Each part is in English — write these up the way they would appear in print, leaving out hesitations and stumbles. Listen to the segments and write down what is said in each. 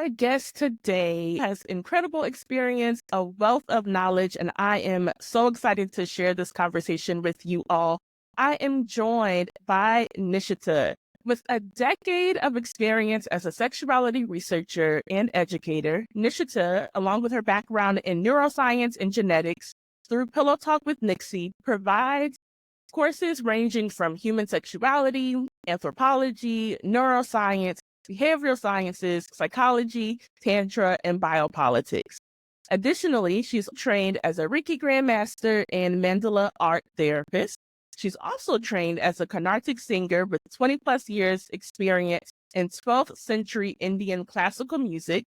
My guest today has incredible experience, a wealth of knowledge, and I am so excited to share this conversation with you all. I am joined by Nishita. With a decade of experience as a sexuality researcher and educator, Nishita, along with her background in neuroscience and genetics, through Pillow Talk with Nixie, provides courses ranging from human sexuality, anthropology, neuroscience, behavioral sciences, psychology, tantra, and biopolitics. Additionally, she's trained as a Reiki Grandmaster and Mandala Art Therapist. She's also trained as a Carnatic Singer with 20 plus years experience in 12th century Indian classical music.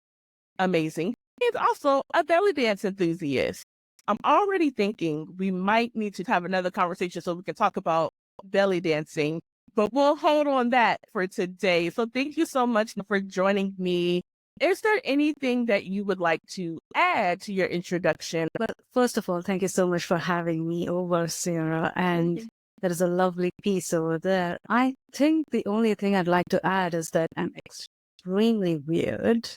Amazing. She's also a belly dance enthusiast. I'm already thinking we might need to have another conversation so we can talk about belly dancing, but we'll hold on that for today. So thank you so much for joining me. Is there anything that you would like to add to your introduction? Well, first of all, thank you so much for having me over, Sarah. And there is a lovely piece over there. I think the only thing I'd like to add is that I'm extremely weird.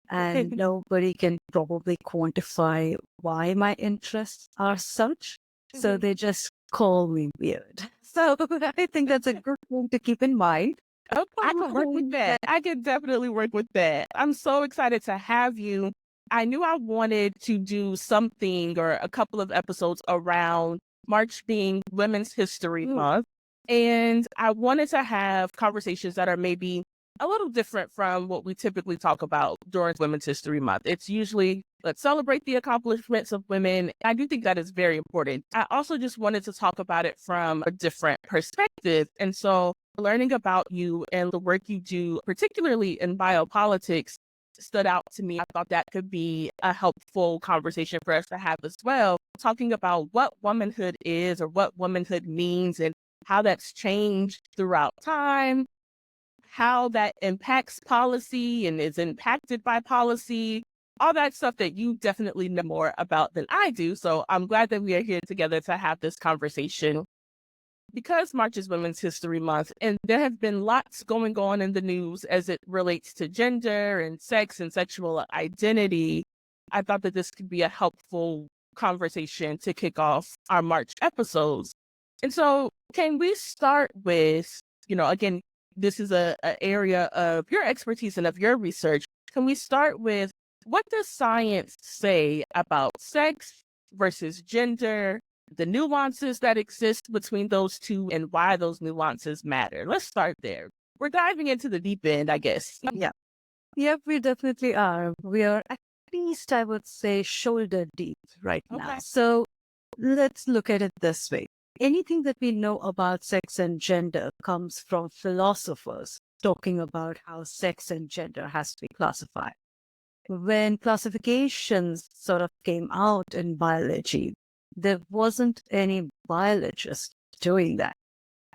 And nobody can probably quantify why my interests are such. So they just call me weird. So I think that's a good thing to keep in mind. Okay, I can work with that. I can definitely work with that. I'm so excited to have you. I knew I wanted to do something or a couple of episodes around March being Women's History Month. And I wanted to have conversations that are maybe a little different from what we typically talk about during Women's History Month. It's usually, let's celebrate the accomplishments of women. I do think that is very important. I also just wanted to talk about it from a different perspective. And so learning about you and the work you do, particularly in biopolitics, stood out to me. I thought that could be a helpful conversation for us to have as well, talking about what womanhood is or what womanhood means and how that's changed throughout time, how that impacts policy and is impacted by policy, all that stuff that you definitely know more about than I do. So I'm glad that we are here together to have this conversation. Because March is Women's History Month, and there have been lots going on in the news as it relates to gender and sex and sexual identity, I thought that this could be a helpful conversation to kick off our March episodes. And so can we start with, again, this is an area of your expertise and of your research. Can we start with what does science say about sex versus gender, the nuances that exist between those two, and why those nuances matter? Let's start there. We're diving into the deep end, I guess. Yeah. Yep, we definitely are. We are at least, I would say, shoulder deep right now. So let's look at it this way. Anything that we know about sex and gender comes from philosophers talking about how sex and gender has to be classified. When classifications sort of came out in biology, there wasn't any biologist doing that.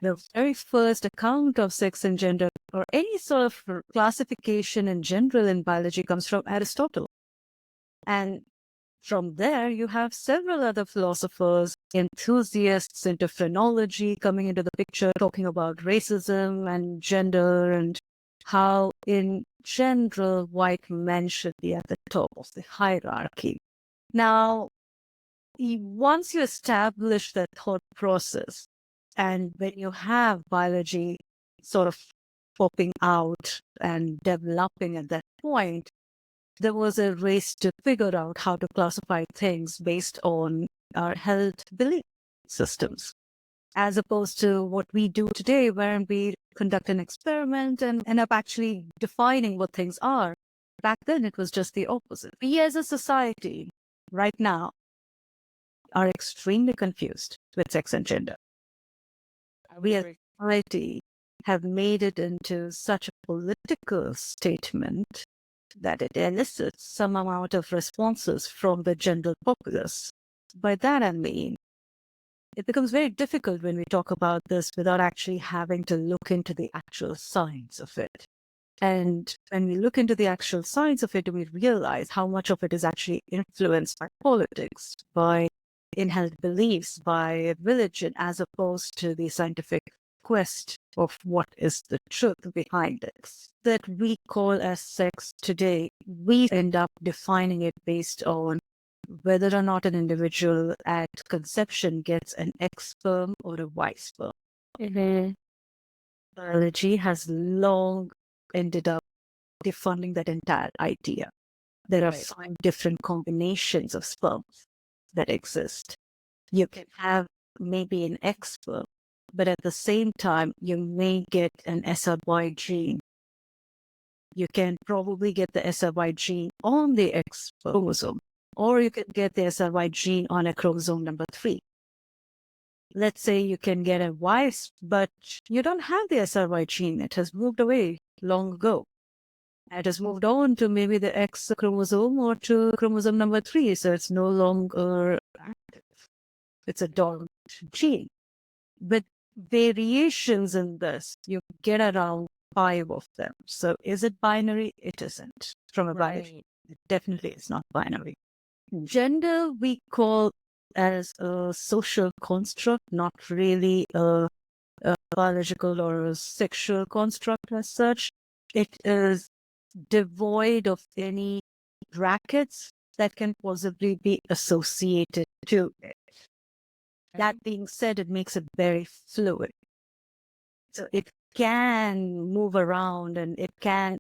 The very first account of sex and gender or any sort of classification in general in biology comes from Aristotle. And from there, you have several other philosophers, enthusiasts into phrenology coming into the picture, talking about racism and gender and how, in general, white men should be at the top of the hierarchy. Now, once you establish that thought process, and when you have biology sort of popping out and developing at that point, there was a race to figure out how to classify things based on our held belief systems, as opposed to what we do today, where we conduct an experiment and end up actually defining what things are. Back then, it was just the opposite. We as a society right now are extremely confused with sex and gender. We as a society have made it into such a political statement that it elicits some amount of responses from the general populace. By that I mean, it becomes very difficult when we talk about this without actually having to look into the actual science of it. And when we look into the actual science of it, we realize how much of it is actually influenced by politics, by inheld beliefs, by religion, as opposed to the scientific quest of what is the truth behind it that we call as sex today, we end up defining it based on whether or not an individual at conception gets an X sperm or a Y sperm. Biology has long ended up defining that entire idea. There are 5 different combinations of sperms that exist. You can have maybe an X sperm, but at the same time, you may get an SRY gene. You can probably get the SRY gene on the X chromosome, or you can get the SRY gene on a chromosome number 3. Let's say you can get a Y, but you don't have the SRY gene. It has moved away long ago. It has moved on to maybe the X chromosome or to chromosome number 3, so it's no longer active. It's a dormant gene. With variations in this, you get around 5 of them. So is it binary? It isn't. From a biology, it definitely is not binary. Gender we call as a social construct, not really a biological or a sexual construct as such. It is devoid of any brackets that can possibly be associated to it. That being said, it makes it very fluid. So it can move around and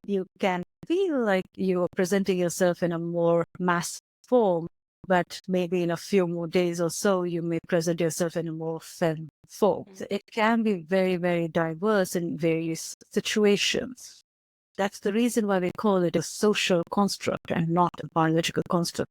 you can feel like you're presenting yourself in a more mass form, but maybe in a few more days or so, you may present yourself in a more femme form. So it can be very, very diverse in various situations. That's the reason why we call it a social construct and not a biological construct.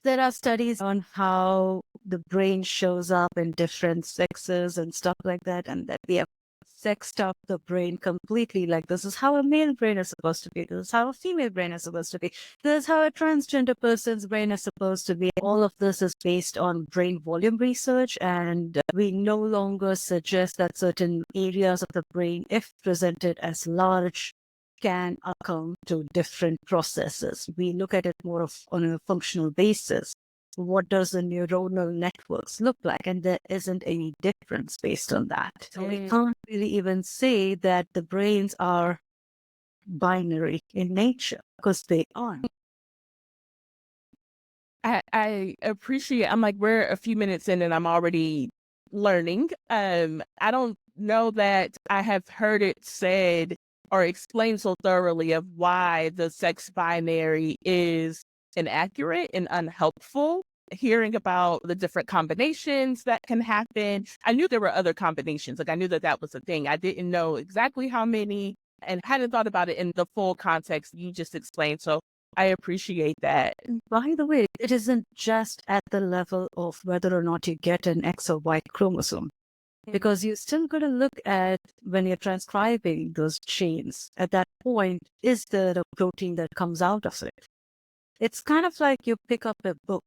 There are studies on how the brain shows up in different sexes and stuff like that, and that we have sexed up the brain completely. Like, this is how a male brain is supposed to be. This is how a female brain is supposed to be. This is how a transgender person's brain is supposed to be. All of this is based on brain volume research, and we no longer suggest that certain areas of the brain, if presented as large, can account to different processes. We look at it more on a functional basis. What does the neuronal networks look like? And there isn't any difference based on that. So we can't really even say that the brains are binary in nature, because they aren't. I appreciate, I'm like, we're a few minutes in and I'm already learning. I don't know that I have heard it said or explained so thoroughly of why the sex binary is inaccurate and unhelpful. Hearing about the different combinations that can happen. I knew there were other combinations. Like, I knew that that was a thing. I didn't know exactly how many and hadn't thought about it in the full context you just explained. So I appreciate that. By the way, it isn't just at the level of whether or not you get an X or Y chromosome. Because you still got to look at, when you're transcribing those genes, at that point, is there a protein that comes out of it? It's kind of like you pick up a book.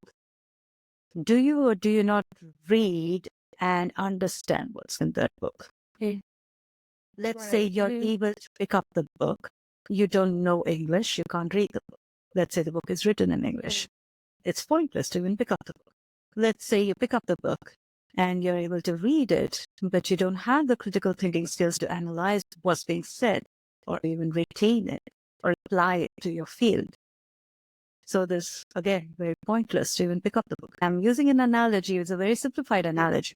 Do you or do you not read and understand what's in that book? Let's say you're able to pick up the book. You don't know English, you can't read the book. Let's say the book is written in English. It's pointless to even pick up the book. Let's say you pick up the book and you're able to read it, but you don't have the critical thinking skills to analyze what's being said or even retain it or apply it to your field. So this, again, very pointless to even pick up the book. I'm using an analogy. It's a very simplified analogy.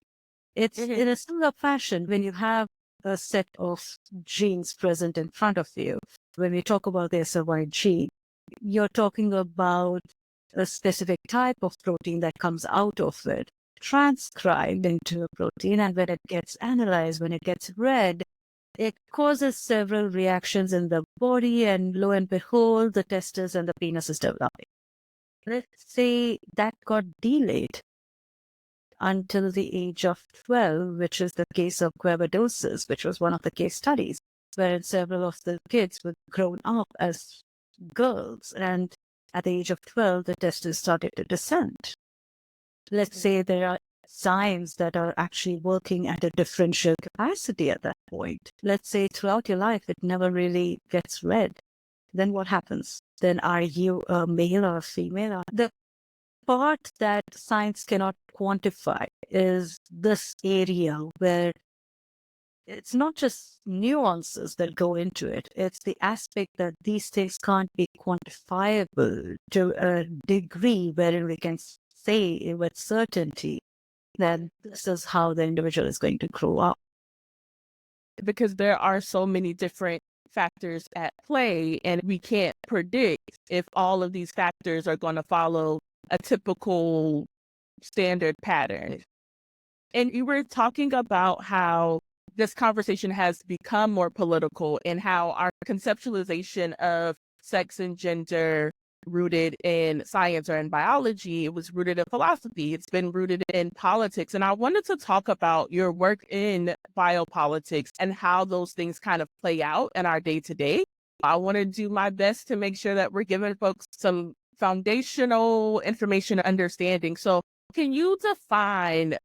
It's in a similar fashion when you have a set of genes present in front of you. When we talk about the SRY gene, you're talking about a specific type of protein that comes out of it, transcribed into a protein, and when it gets analyzed, when it gets read, it causes several reactions in the body, and lo and behold, the testes and the penis is developing. Let's say that got delayed until the age of 12, which is the case of Guevadosis, which was one of the case studies, where several of the kids were grown up as girls, and at the age of 12, the testes started to descend. Let's say there are signs that are actually working at a differential capacity at that point. Let's say throughout your life, it never really gets read. Then what happens? Then are you a male or a female? The part that science cannot quantify is this area where it's not just nuances that go into it. It's the aspect that these things can't be quantifiable to a degree wherein we can say with certainty that this is how the individual is going to grow up. Because there are so many different factors at play, and we can't predict if all of these factors are going to follow a typical standard pattern. And you were talking about how this conversation has become more political and how our conceptualization of sex and gender rooted in science or in biology, it was rooted in philosophy, it's been rooted in politics. And I wanted to talk about your work in biopolitics and how those things kind of play out in our day-to-day. I want to do my best to make sure that we're giving folks some foundational information and understanding. So can you define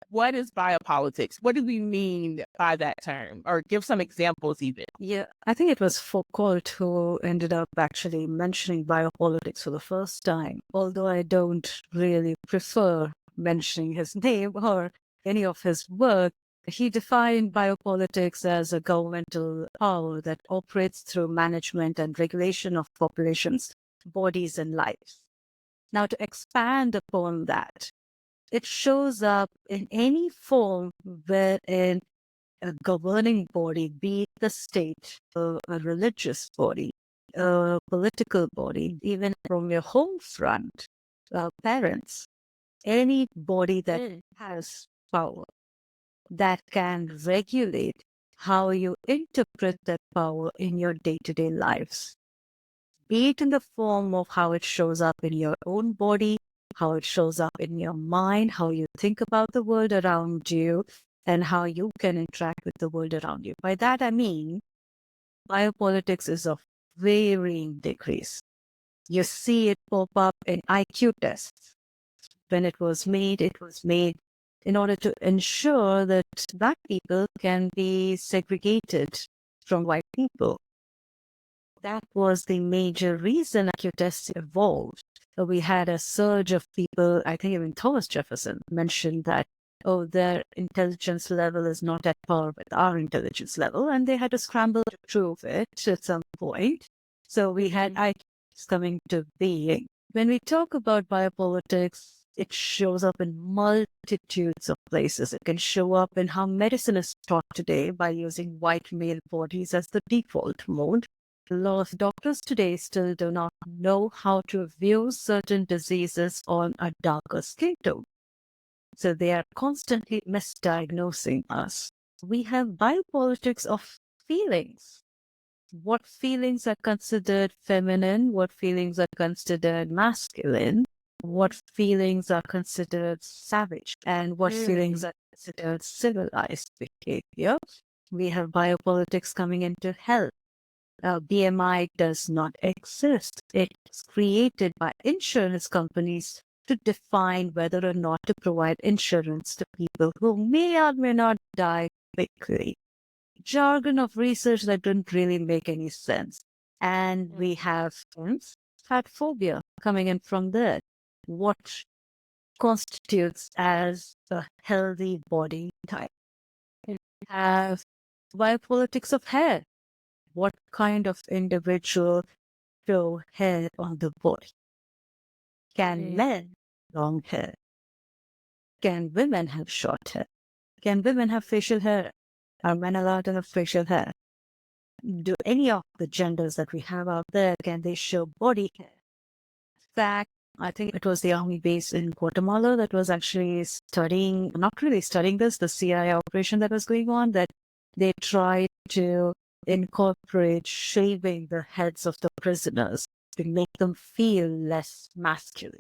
what is biopolitics? What do we mean by that term? Or give some examples even. Yeah, I think it was Foucault who ended up actually mentioning biopolitics for the first time, although I don't really prefer mentioning his name or any of his work. He defined biopolitics as a governmental power that operates through management and regulation of populations, bodies, and lives. Now, to expand upon that, it shows up in any form wherein a governing body, be it the state, a religious body, a political body, even from your home front, parents, any body that has power that can regulate how you interpret that power in your day-to-day lives, be it in the form of how it shows up in your own body, how it shows up in your mind, how you think about the world around you, and how you can interact with the world around you. By that, I mean, biopolitics is of varying degrees. You see it pop up in IQ tests. When it was made in order to ensure that black people can be segregated from white people. That was the major reason IQ tests evolved. We had a surge of people, I think even Thomas Jefferson mentioned that, oh, their intelligence level is not at par with our intelligence level, and they had to scramble to prove it at some point. So we had IQs coming to being. When we talk about biopolitics, it shows up in multitudes of places. It can show up in how medicine is taught today by using white male bodies as the default mode. A lot of doctors today still do not know how to view certain diseases on a darker skin tone. So they are constantly misdiagnosing us. We have biopolitics of feelings. What feelings are considered feminine? What feelings are considered masculine? What feelings are considered savage? And what feelings are considered civilized behavior? We have biopolitics coming into health. BMI does not exist. It's created by insurance companies to define whether or not to provide insurance to people who may or may not die quickly. Jargon of research that didn't really make any sense. And we have fat phobia coming in from there. What constitutes as a healthy body type? We have biopolitics of hair. What kind of individual show hair on the body? Can men have long hair? Can women have short hair? Can women have facial hair? Are men allowed to have facial hair? Do any of the genders that we have out there, can they show body hair? In fact, I think it was the army base in Guatemala that was actually studying, not really studying this, the CIA operation that was going on, that they tried to incorporate shaving the heads of the prisoners to make them feel less masculine.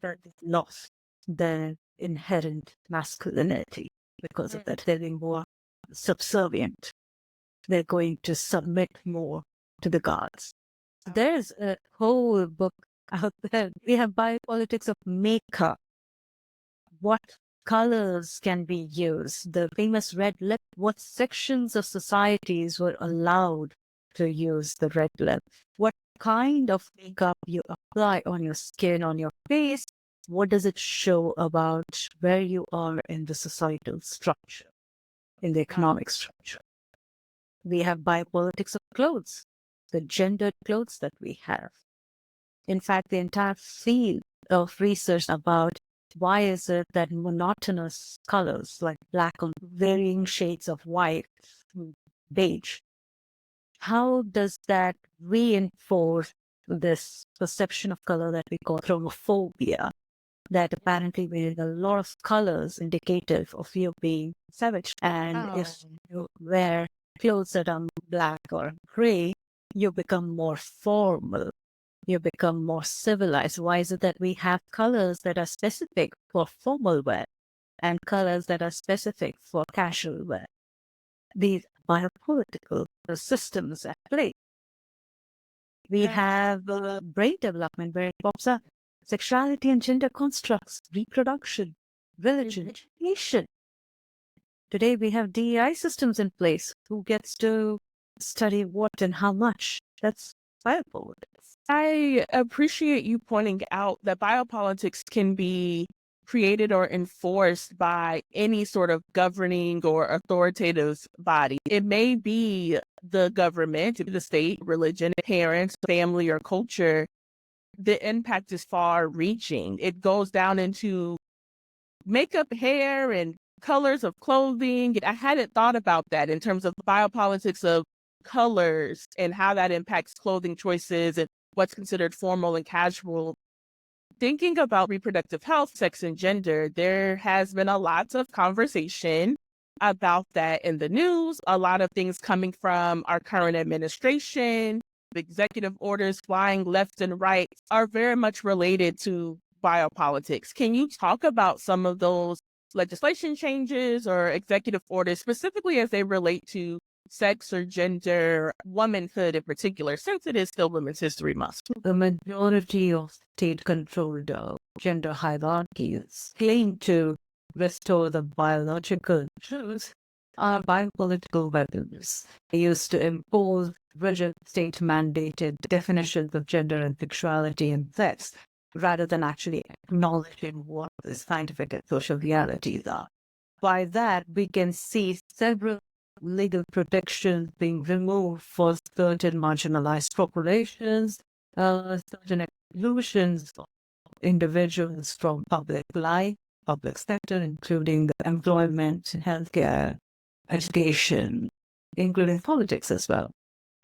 That they lost their inherent masculinity because of that. They're being more subservient. They're going to submit more to the gods. There's a whole book out there. We have biopolitics of makeup. What colors can be used? The famous red lip. What sections of societies were allowed to use the red lip? What kind of makeup you apply on your skin, on your face? What does it show about where you are in the societal structure? in the economic structure. We have biopolitics of clothes, the gendered clothes that we have. In fact, the entire field of research about why is it that monotonous colors like black or varying shades of white, beige, how does that reinforce this perception of color that we call chromophobia, that apparently wearing a lot of colors indicative of you being savage. And if you wear clothes that are black or gray, you become more formal. You become more civilized. Why is it that we have colors that are specific for formal wear and colors that are specific for casual wear? These biopolitical systems at play. We have brain development where it pops up. Sexuality and gender constructs, reproduction, religion, education. Today we have DEI systems in place. Who gets to study what and how much? That's biopolitics. I appreciate you pointing out that biopolitics can be created or enforced by any sort of governing or authoritative body. It may be the government, the state, religion, parents, family, or culture. The impact is far reaching. It goes down into makeup, hair, and colors of clothing. I hadn't thought about that in terms of biopolitics of colors and how that impacts clothing choices and what's considered formal and casual. Thinking about reproductive health, sex, and gender, there has been a lot of conversation about that in the news. A lot of things coming from our current administration, the executive orders flying left and right are very much related to biopolitics. Can you talk about some of those legislation changes or executive orders, specifically as they relate to sex or gender, womanhood in particular, since it is still Women's History Month? The majority of state-controlled gender hierarchies claim to restore the biological truth are biopolitical weapons. They used to impose rigid state-mandated definitions of gender and sexuality and sex, rather than actually acknowledging what the scientific and social realities are. By that, we can see several legal protections being removed for certain marginalized populations, certain exclusions of individuals from public life, public sector, including the employment, healthcare, education, including politics as well.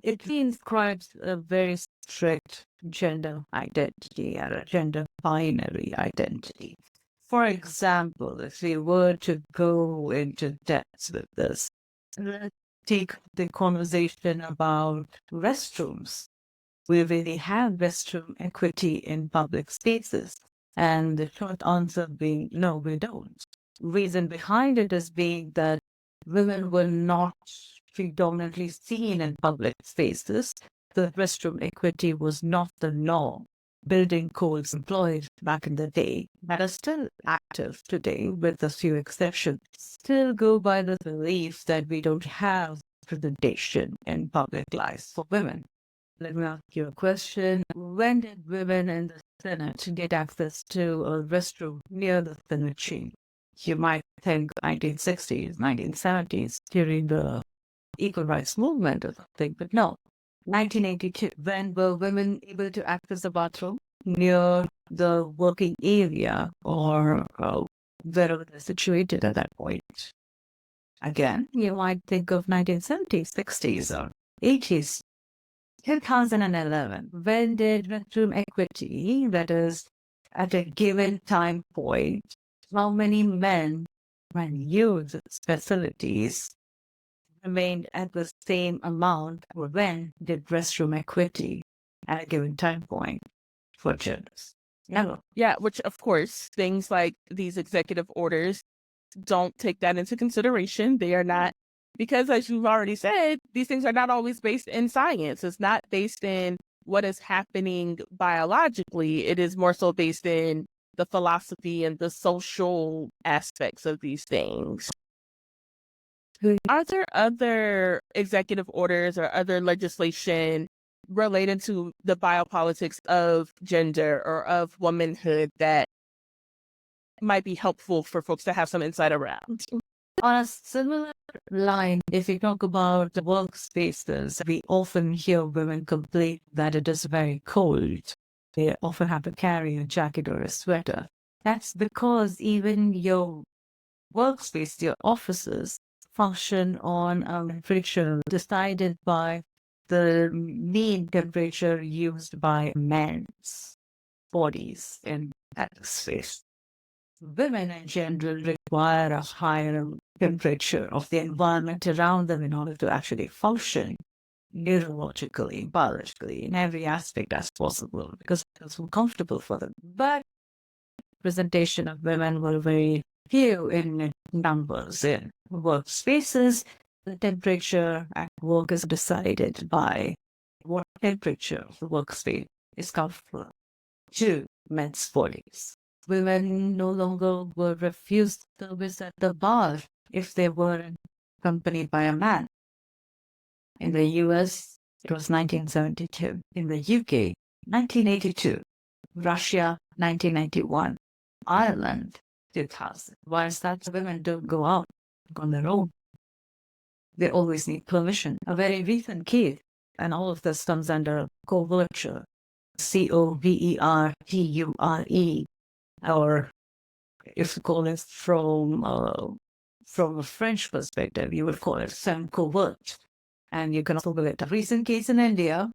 It inscribes a very strict gender identity and a gender binary identity. For example, if we were to go into depth with this, let's take the conversation about restrooms. We really have restroom equity in public spaces. And the short answer being, no, we don't. Reason behind it is being that women were not predominantly seen in public spaces. The restroom equity was not the norm. Building codes employed back in the day that are still active today, with a few exceptions, still go by the belief that we don't have representation in public life for women. Let me ask you a question. When did women in the Senate get access to a restroom near the Senate chamber? You might think 1960s, 1970s, during the equal rights movement or something, but no. 1982, when were women able to access the bathroom near the working area or wherever they're situated at that point? Again, you might think of 1970s, 60s, or 80s. 2011, when did restroom equity, that is, at a given time point, how many men can use its facilities remained at the same amount, or when did restroom equity at a given time point for genders? Never. Yeah, which of course, things like these executive orders don't take that into consideration. They are not, because as you've already said, these things are not always based in science. It's not based in what is happening biologically. It is more so based in the philosophy and the social aspects of these things. Are there other executive orders or other legislation related to the biopolitics of gender or of womanhood that might be helpful for folks to have some insight around? On a similar line, if you talk about workspaces, we often hear women complain that it is very cold. They often have to carry a jacket or a sweater. That's because even your workspace, your offices, function on a temperature decided by the mean temperature used by men's bodies in that space. Women in general require a higher temperature of the environment around them in order to actually function neurologically, biologically, in every aspect as possible, because it's more comfortable for them. But representation of women were very few in numbers in workspaces. The temperature at work is decided by what temperature the workspace is comfortable to men's bodies. Women no longer were refused service at the bar if they were accompanied by a man. In the US, it was 1972. In the UK, 1982. Russia, 1991. Ireland, 2000. Why is that? Women don't go out on their own. They always need permission. A very recent case, and all of this comes under coverture, COVERTURE, or if you call it from a French perspective, you would call it femme covert. And you can also call it a recent case in India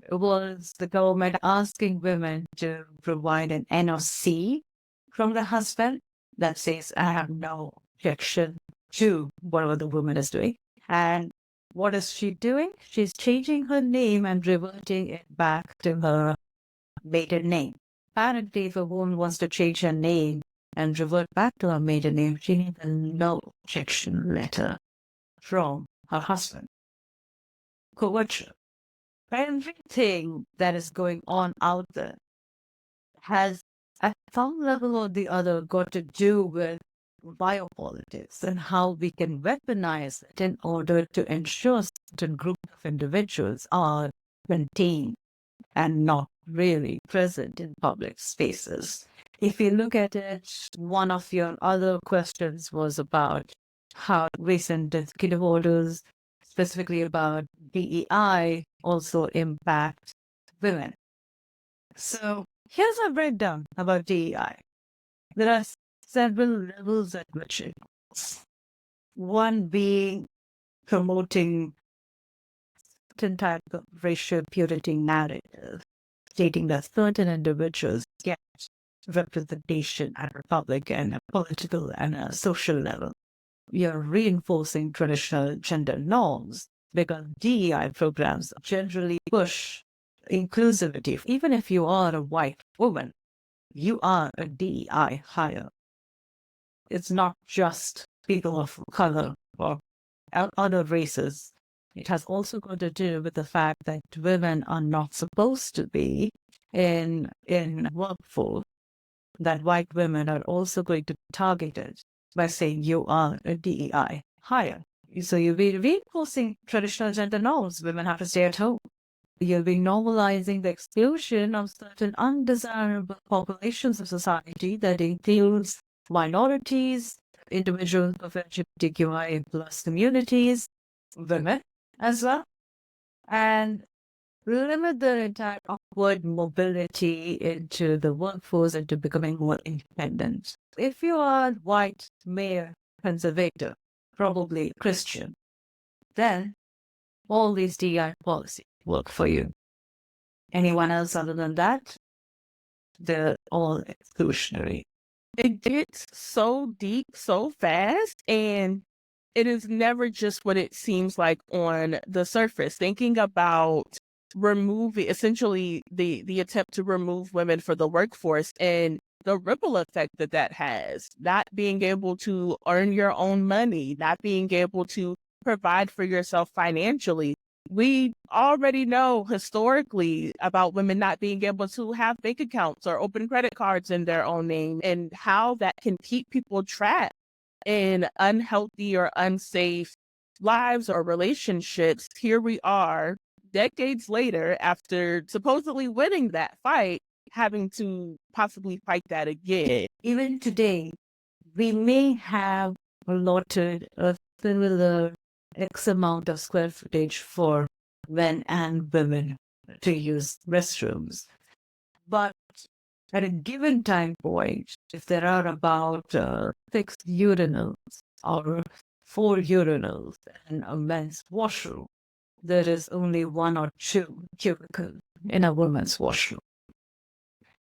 was the government asking women to provide an NOC from the husband that says, I have no objection to whatever the woman is doing. And what is she doing? She's changing her name and reverting it back to her maiden name. Apparently, if a woman wants to change her name and revert back to her maiden name, she needs a no objection letter from her husband. Coverture. Everything that is going on out there has, at some level or the other, got to do with biopolitics and how we can weaponize it in order to ensure certain group of individuals are contained and not really present in public spaces. If you look at it, one of your other questions was about how recent executive orders, specifically about DEI, also impact women. So here's a breakdown about DEI. There are several levels at which it goes. One being promoting certain type of racial purity narrative, stating that certain individuals get representation at a public and a political and a social level. You're reinforcing traditional gender norms because DEI programs generally push inclusivity. Even if you are a white woman, you are a DEI hire. It's not just people of color or other races. It has also got to do with the fact that women are not supposed to be in workforce, that white women are also going to be targeted by saying you are a DEI hire. So you'll be reinforcing traditional gender norms. Women have to stay at home. You'll be normalizing the exclusion of certain undesirable populations of society that includes minorities, individuals of LGBTQI plus communities, women as well, and limit their entire upward mobility into the workforce and to becoming more independent. If you are white, male, conservative, probably Christian, then all these DI policies work for you. Anyone else other than that, they're all exclusionary. It gets so deep so fast, and it is never just what it seems like on the surface. Thinking about removing, essentially, the attempt to remove women for the workforce and the ripple effect that has, not being able to earn your own money, not being able to provide for yourself financially. We already know historically about women not being able to have bank accounts or open credit cards in their own name, and how that can keep people trapped in unhealthy or unsafe lives or relationships. Here we are, decades later, after supposedly winning that fight, having to possibly fight that again. Even today, we may have allotted a similar X amount of square footage for men and women to use restrooms. But at a given time point, if there are about 6 urinals or 4 urinals in a men's washroom, there is only 1 or 2 cubicles in a woman's washroom.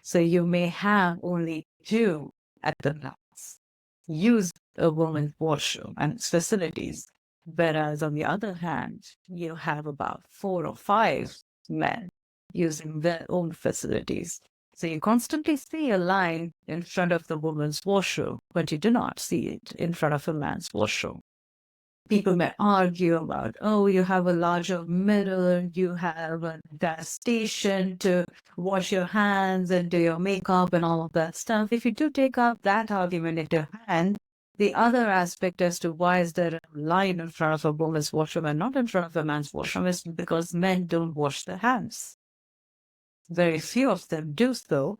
So you may have only 2 at the max use a woman's washroom and its facilities, whereas on the other hand, you have about 4 or 5 men using their own facilities. So you constantly see a line in front of the woman's washroom, but you do not see it in front of a man's washroom. People may argue about, oh, you have a larger mirror, you have a gas station to wash your hands and do your makeup and all of that stuff. If you do take up that argument into hand, the other aspect as to why is there a line in front of a woman's washroom and not in front of a man's washroom is because men don't wash their hands. Very few of them do so,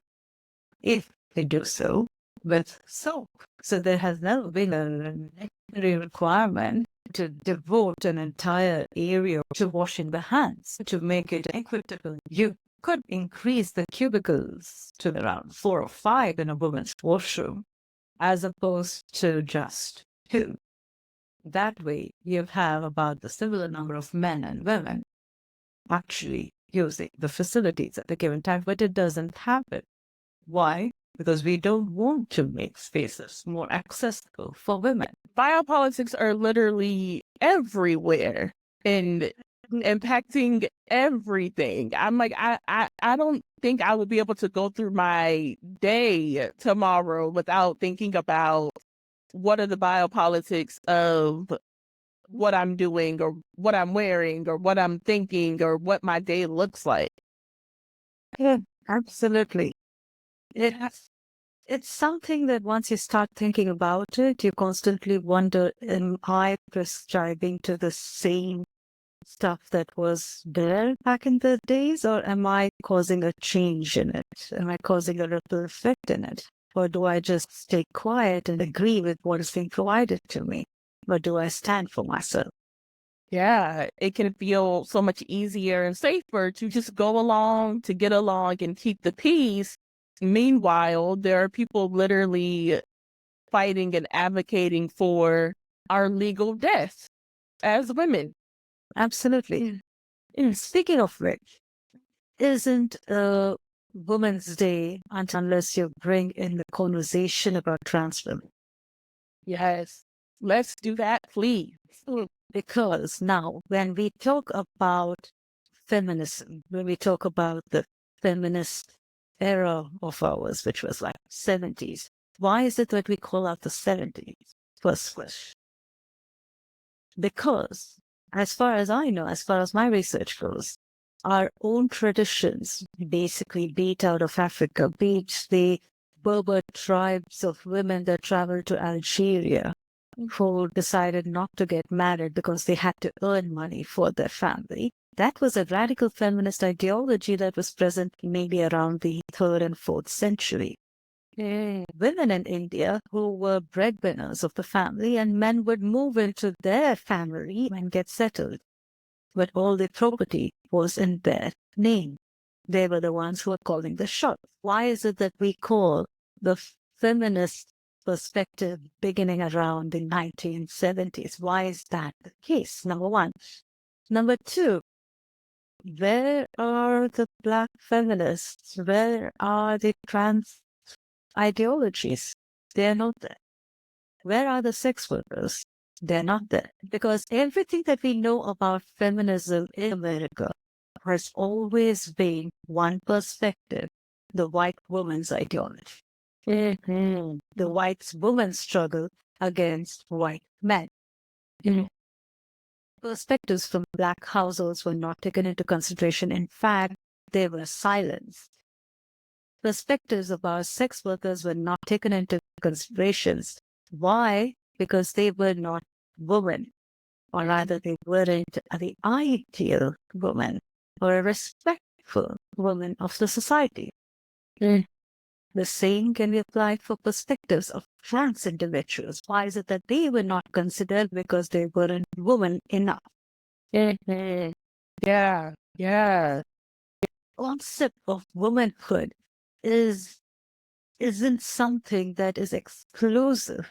if they do so, with soap. So there has never been a necessary requirement to devote an entire area to washing the hands to make it equitable. You could increase the cubicles to around 4 or 5 in a woman's washroom, as opposed to just 2. That way, you have about the similar number of men and women actually using the facilities at a given time, but it doesn't happen. Why? Because we don't want to make spaces more accessible for women. Biopolitics are literally everywhere and impacting everything. I'm like, I don't think I would be able to go through my day tomorrow without thinking about what are the biopolitics of what I'm doing or what I'm wearing or what I'm thinking or what my day looks like. Yeah, absolutely. It's something that once you start thinking about it, you constantly wonder, am I prescribing to the same stuff that was there back in the days, or am I causing a change in it? Am I causing a ripple effect in it? Or do I just stay quiet and agree with what is being provided to me? Or do I stand for myself? Yeah, it can feel so much easier and safer to just go along, to get along and keep the peace. Meanwhile, there are people literally fighting and advocating for our legal death as women. Absolutely. Speaking of which, isn't Women's Day unless you bring in the conversation about trans women? Yes, let's do that, please. Because now, when we talk about feminism, when we talk about the feminist era of ours, which was like 70s, why is it that we call out the 70s? First question. Because, as far as I know, as far as my research goes, our own traditions basically beat out of Africa, beat the Berber tribes of women that traveled to Algeria, who decided not to get married because they had to earn money for their family. That was a radical feminist ideology that was present maybe around the 3rd and 4th century. Women in India who were breadwinners of the family, and men would move into their family and get settled. But all the property was in their name. They were the ones who were calling the shots. Why is it that we call the feminist perspective beginning around the 1970s? Why is that the case? Number one. Number two, where are the Black feminists? Where are the trans ideologies? They're not there. Where are the sex workers? They're not there. Because everything that we know about feminism in America has always been one perspective, the white woman's ideology. The white woman's struggle against white men. Perspectives from Black households were not taken into consideration. In fact, they were silenced. Perspectives about sex workers were not taken into considerations. Why? Because they were not women, or rather they weren't the ideal woman or a respectful woman of the society. The same can be applied for perspectives of trans individuals. Why is it that they were not considered? Because they weren't women enough. Mhm. Yeah, yeah. The concept of womanhood isn't something that is exclusive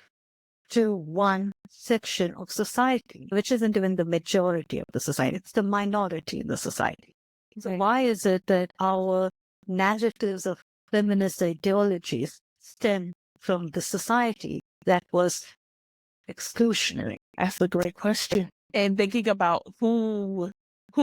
to one section of society, which isn't even the majority of the society. It's the minority in the society. So why is it that our narratives of feminist ideologies stem from the society that was exclusionary? That's a great question. And thinking about who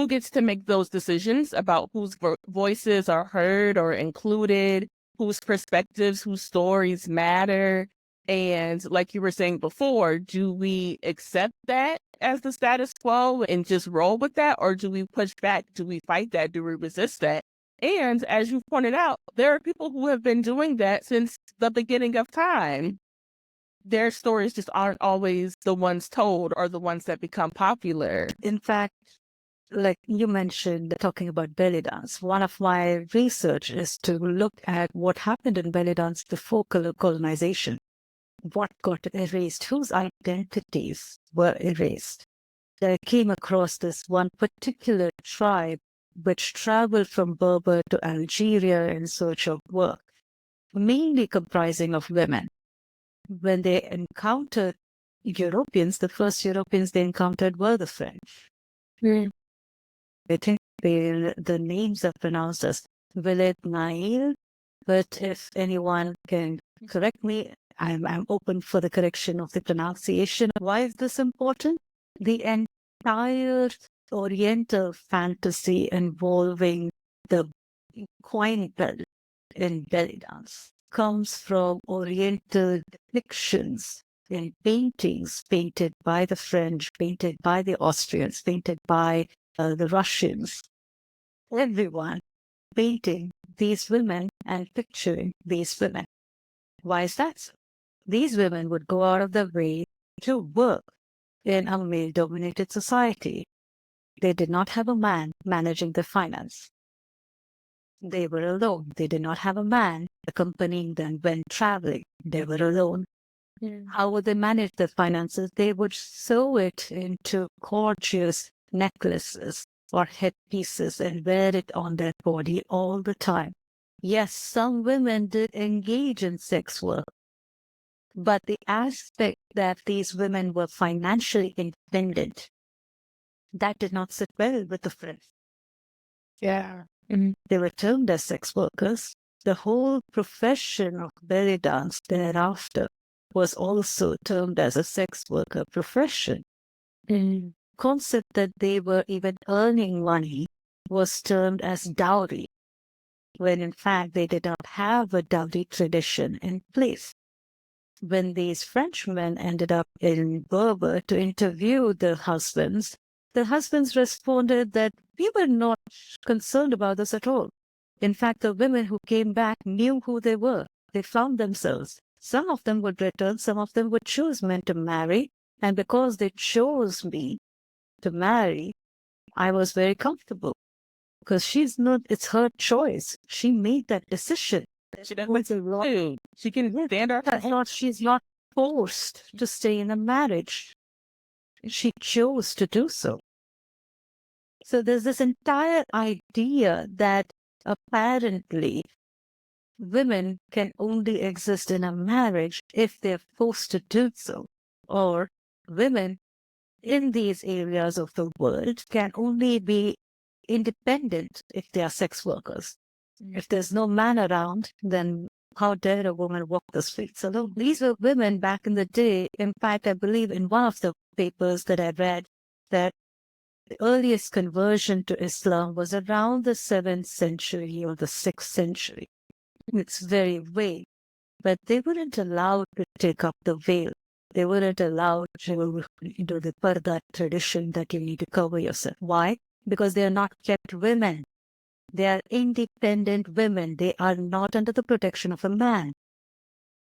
gets to make those decisions about whose voices are heard or included, whose perspectives, whose stories matter. And like you were saying before, do we accept that as the status quo and just roll with that? Or do we push back? Do we fight that? Do we resist that? And as you pointed out, there are people who have been doing that since the beginning of time. Their stories just aren't always the ones told or the ones that become popular. In fact, like you mentioned, talking about belly dance, one of my research is to look at what happened in belly dance before colonization. What got erased, whose identities were erased. I came across this one particular tribe which traveled from Berber to Algeria in search of work, mainly comprising of women. When they encountered Europeans, the first Europeans they encountered were the French. I think the names are pronounced as Willett Nail, but if anyone can correct me, I'm open for the correction of the pronunciation. Why is this important? The entire Oriental fantasy involving the coin belt in belly dance comes from Oriental depictions in paintings painted by the French, painted by the Austrians, painted by the Russians. Everyone painting these women and picturing these women. Why is that so? These women would go out of their way to work in a male-dominated society. They did not have a man managing the finance. They were alone. They did not have a man accompanying them when traveling. They were alone. How would they manage their finances? They would sew it into gorgeous necklaces or headpieces and wear it on their body all the time. Yes, some women did engage in sex work, but the aspect that these women were financially independent, that did not sit well with the French. Yeah. They were termed as sex workers. The whole profession of belly dance thereafter was also termed as a sex worker profession. The concept that they were even earning money was termed as dowry, when in fact they did not have a dowry tradition in place. When these Frenchmen ended up in Berber to interview the husbands responded that we were not concerned about this at all. In fact, the women who came back knew who they were. They found themselves. Some of them would return, some of them would choose men to marry. And because they chose me to marry, I was very comfortable. Because it's her choice. She made that decision. She doesn't She can stand her. She's not forced to stay in a marriage. She chose to do so. So there's this entire idea that apparently women can only exist in a marriage if they're forced to do so, or women in these areas of the world can only be independent if they are sex workers. If there's no man around, then how dare a woman walk the streets alone? These were women back in the day. In fact, I believe in one of the papers that I read that the earliest conversion to Islam was around the 7th century or the 6th century. It's very vague, but they weren't allowed to take up the veil. They weren't allowed to do the parda tradition that you need to cover yourself. Why? Because they are not kept women. They are independent women. They are not under the protection of a man.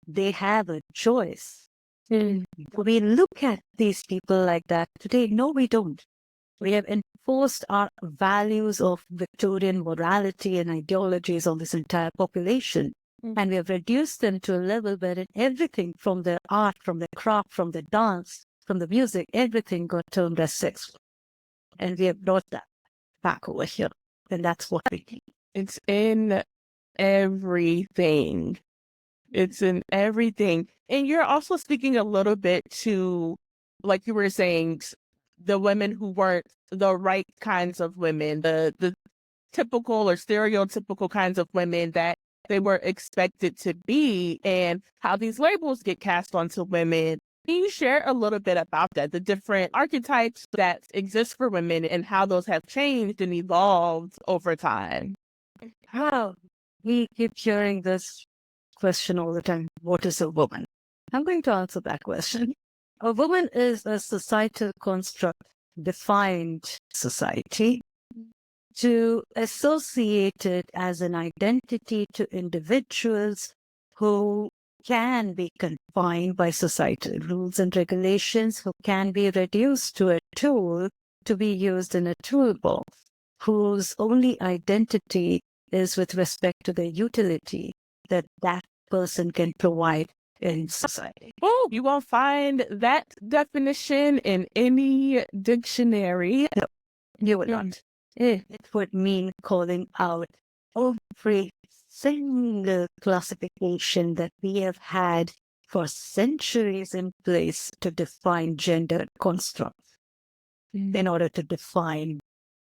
They have a choice. We look at these people like that today. No, we don't. We have enforced our values of Victorian morality and ideologies on this entire population. And we have reduced them to a level where everything from the art, from the craft, from the dance, from the music, everything got termed as sexual. And we have brought that back over here. And that's what we think. It's in everything. It's in everything. And you're also speaking a little bit to, like you were saying, the women who weren't the right kinds of women, the typical or stereotypical kinds of women that they were expected to be, and how these labels get cast onto women. Can you share a little bit about that, the different archetypes that exist for women and how those have changed and evolved over time? How we keep hearing this question all the time. What is a woman? I'm going to answer that question. A woman is a societal construct, defined society, to associate it as an identity to individuals who can be confined by societal rules and regulations, who can be reduced to a tool to be used in a toolbox, whose only identity is with respect to the utility that that person can provide in society. Oh, you won't find that definition in any dictionary. No, you will not. It would mean calling out every single classification that we have had for centuries in place to define gender constructs, in order to define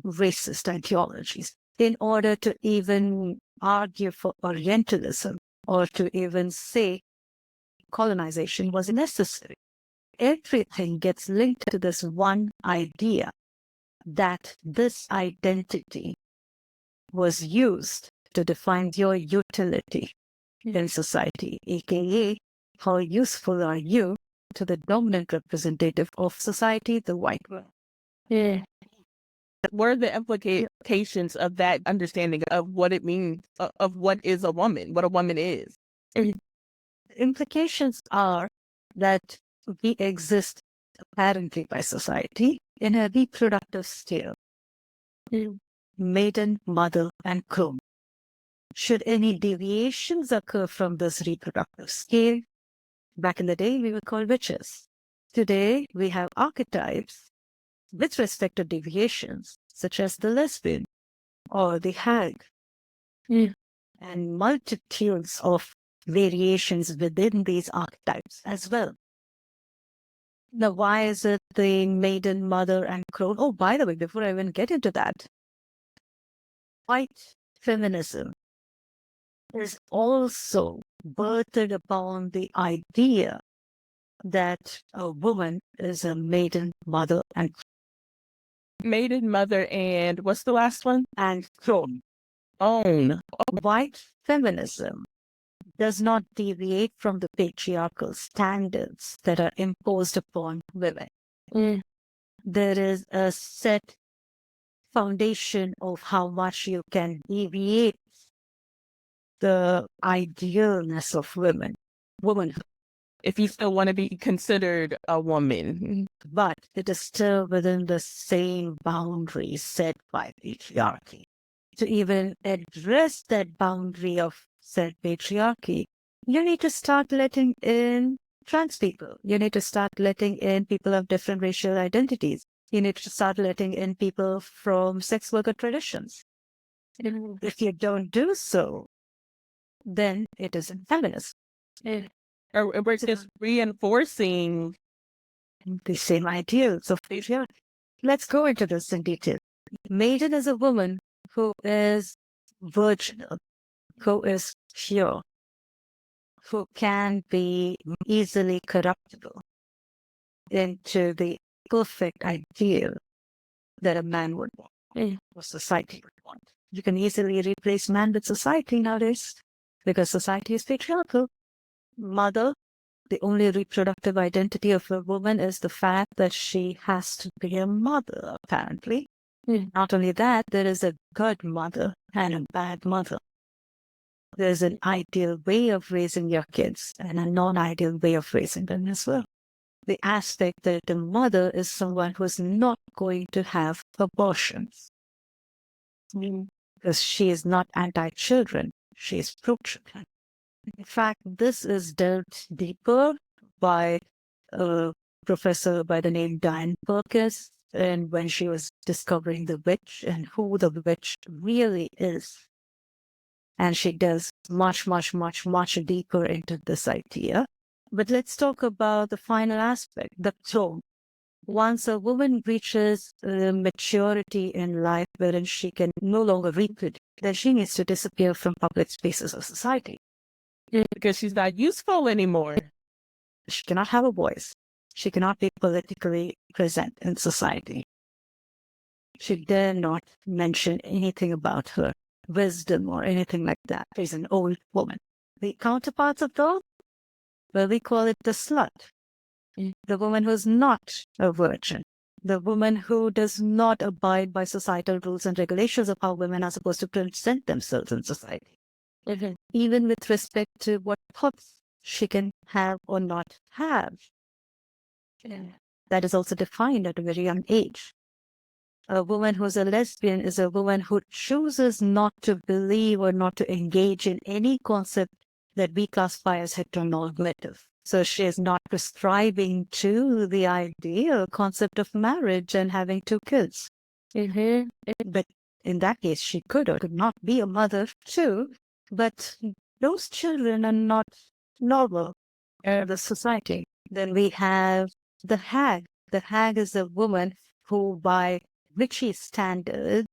racist ideologies, in order to even argue for Orientalism, or to even say colonization was necessary. Everything gets linked to this one idea that this identity was used to define your utility in society, aka how useful are you to the dominant representative of society, the white world. What are the implications of that understanding of what it means, of what is a woman, what a woman is? The implications are that we exist apparently by society in a reproductive scale. Maiden, mother, and crone. Should any deviations occur from this reproductive scale, back in the day we were called witches. Today we have archetypes with respect to deviations, such as the lesbian or the hag, and multitudes of variations within these archetypes as well. Now, why is it the maiden, mother, and crone? Oh, by the way, before I even get into that, white feminism is also birthed upon the idea that a woman is a maiden, mother, and Maiden, mother, and what's the last one? and crone. Own. White feminism does not deviate from the patriarchal standards that are imposed upon women. There is a set foundation of how much you can deviate the idealness of womanhood. If you still want to be considered a woman. But it is still within the same boundaries set by patriarchy. To even address that boundary of said patriarchy, you need to start letting in trans people. You need to start letting in people of different racial identities. You need to start letting in people from sex worker traditions. If you don't do so, then it isn't feminist. Or we're just reinforcing the same ideals of patriarchy. Let's go into this in detail. Maiden is a woman who is virginal, who is pure, who can be easily corruptible into the perfect ideal that a man would want, or society would want. You can easily replace man with society nowadays because society is patriarchal. Mother, the only reproductive identity of a woman is the fact that she has to be a mother, apparently. Not only that, there is a good mother and a bad mother. There's an ideal way of raising your kids and a non-ideal way of raising them as well. The aspect that the mother is someone who's not going to have abortions. Because she is not anti-children, she is pro-children. In fact, this is delved deeper by a professor by the name Diane Perkins, and when she was discovering the witch and who the witch really is. And she delves much, much, much, much deeper into this idea. But let's talk about the final aspect, the throne. Once a woman reaches maturity in life wherein she can no longer reproduce, then she needs to disappear from public spaces of society. Because she's not useful anymore. She cannot have a voice. She cannot be politically present in society. She dare not mention anything about her wisdom or anything like that. She's an old woman. The counterparts of those, well, we call it the slut. The woman who is not a virgin. The woman who does not abide by societal rules and regulations of how women are supposed to present themselves in society. Even with respect to what thoughts she can have or not have. That is also defined at a very young age. A woman who's a lesbian is a woman who chooses not to believe or not to engage in any concept that we classify as heteronormative. So she is not prescribing to the ideal concept of marriage and having 2 kids. But in that case, she could or could not be a mother too. But those children are not normal in the society. Then we have the hag. The hag is a woman who, by witchy standards,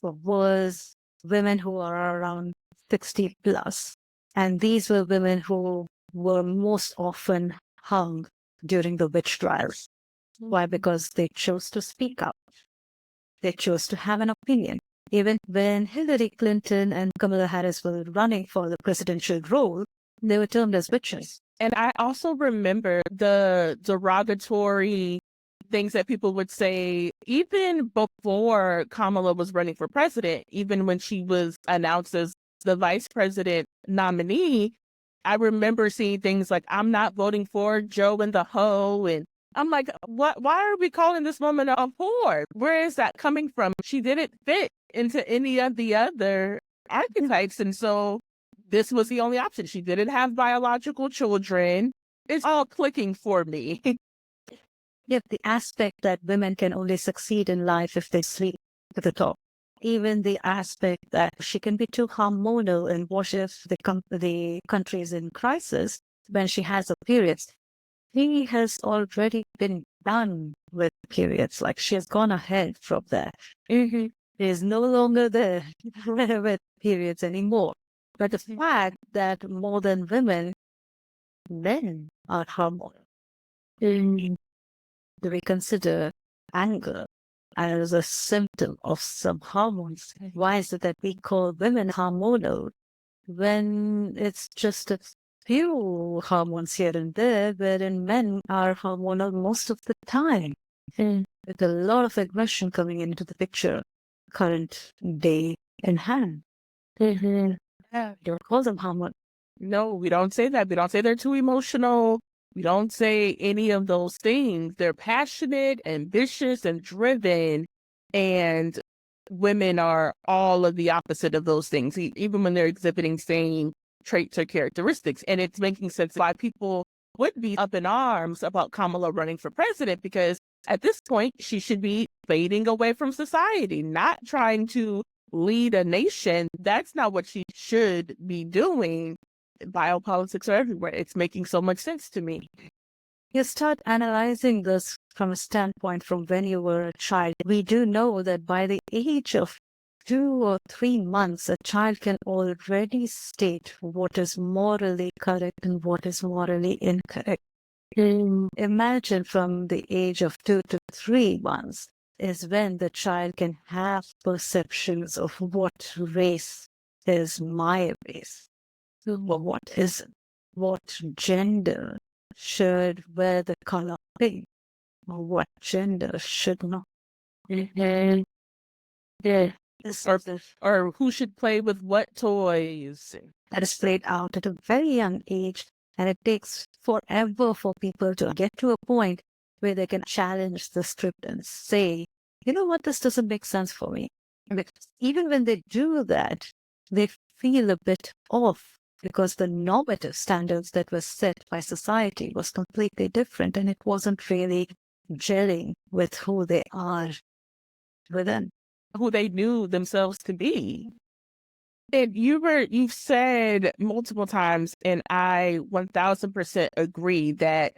was women who are around 60 plus. And these were women who were most often hung during the witch trials. Why? Because they chose to speak up. They chose to have an opinion. Even when Hillary Clinton and Kamala Harris were running for the presidential role, they were termed as witches. And I also remember the derogatory things that people would say even before Kamala was running for president, even when she was announced as the vice president nominee. I remember seeing things like, I'm not voting for Joe and the hoe. And I'm like, what? Why are we calling this woman a whore? Where is that coming from? She didn't fit into any of the other archetypes. And so this was the only option. She didn't have biological children. It's all clicking for me. Yet the aspect that women can only succeed in life if they sleep at the top. Even the aspect that she can be too hormonal and what if the country is in crisis when she has her periods. He has already been done with periods. Like she has gone ahead from that. She is no longer there with periods anymore. But the fact that more than women, men are hormonal. Do we consider anger as a symptom of some hormones? Why is it that we call women hormonal when it's just a few hormones here and there, wherein men are hormonal most of the time? With a lot of aggression coming into the picture, current day in hand. Don't call them hormonal. No, we don't say that. We don't say they're too emotional. We don't say any of those things. They're passionate, ambitious, and driven. And women are all of the opposite of those things, even when they're exhibiting same traits or characteristics. And it's making sense why people would be up in arms about Kamala running for president, because at this point, she should be fading away from society, not trying to lead a nation. That's not what she should be doing. Biopolitics are everywhere. It's making so much sense to me. You start analyzing this from a standpoint from when you were a child. We do know that by the age of 2 or 3 months, a child can already state what is morally correct and what is morally incorrect. Imagine from the age of 2 to 3 months is when the child can have perceptions of what race is my race. Or what isn't? What gender should wear the color pink? Or what gender should not? Or who should play with what toys? That is played out at a very young age, and it takes forever for people to get to a point where they can challenge the script and say, you know what, this doesn't make sense for me. Because even when they do that, they feel a bit off because the normative standards that were set by society was completely different, and it wasn't really gelling with who they are within, who they knew themselves to be. And you've said multiple times, and I 1000% agree that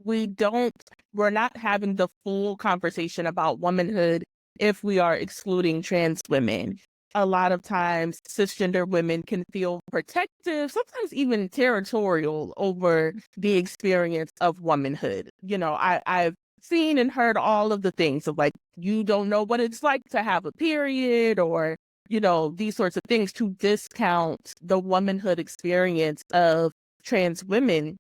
we're not having the full conversation about womanhood if we are excluding trans women. A lot of times cisgender women can feel protective, sometimes even territorial over the experience of womanhood. I've seen and heard all of the things of like, you don't know what it's like to have a period, or these sorts of things, to discount the womanhood experience of trans women.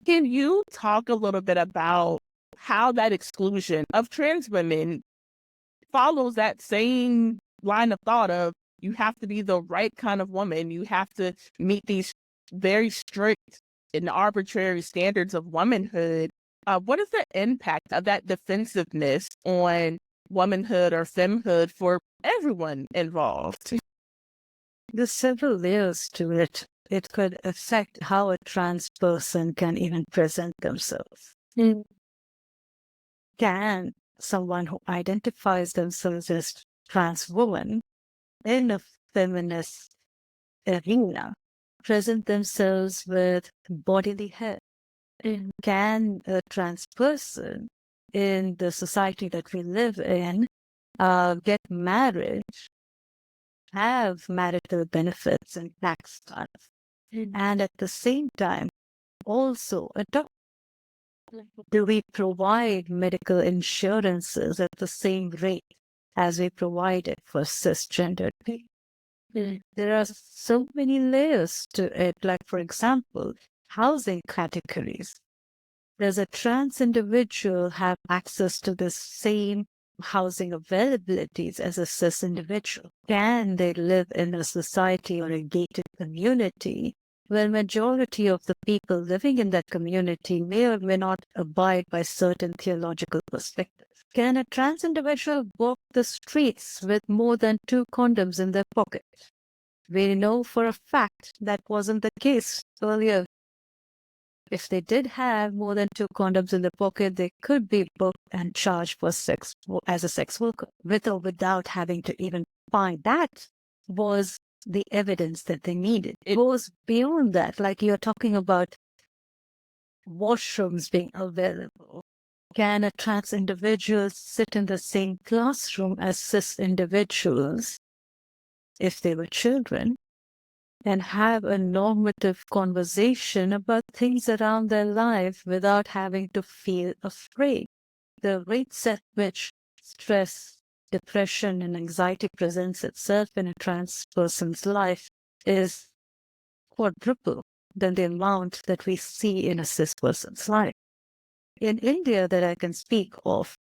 Can you talk a little bit about how that exclusion of trans women follows that same line of thought of, you have to be the right kind of woman, you have to meet these very strict and arbitrary standards of womanhood? What is the impact of that defensiveness on womanhood or femhood for everyone involved? There's several layers to it. It could affect how a trans person can even present themselves. Can someone who identifies themselves as trans woman in a feminist arena present themselves with bodily hair? Can a trans person in the society that we live in get married, have marital benefits and tax cuts, and at the same time also adopt? Do we provide medical insurances at the same rate as we provide it for cisgendered people? There are so many layers to it. Like, for example, housing categories. Does a trans individual have access to the same housing availabilities as a cis individual? Can they live in a society or a gated community where majority of the people living in that community may or may not abide by certain theological perspectives? Can a trans individual walk the streets with more than 2 condoms in their pocket? We know for a fact that wasn't the case earlier. If they did have more than 2 condoms in their pocket, they could be booked and charged for sex as a sex worker, with or without having to even find. That was the evidence that they needed. It goes beyond that, like you're talking about washrooms being available. Can a trans individual sit in the same classroom as cis individuals if they were children and have a normative conversation about things around their life without having to feel afraid? The rates at which stress, depression, and anxiety presents itself in a trans person's life is quadruple than the amount that we see in a cis person's life. In India, that I can speak of,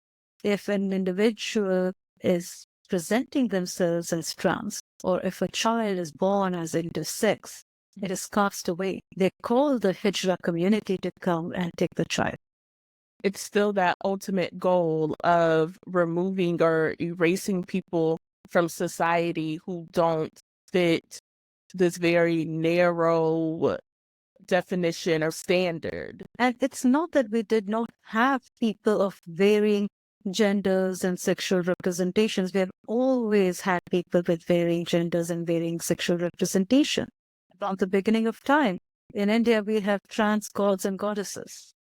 if an individual is presenting themselves as trans, or if a child is born as intersex, it is cast away. They call the Hijra community to come and take the child. It's still that ultimate goal of removing or erasing people from society who don't fit this very narrow definition or standard. And it's not that we did not have people of varying genders and sexual representations. We have always had people with varying genders and varying sexual representation. From the beginning of time, in India, we have trans gods and goddesses.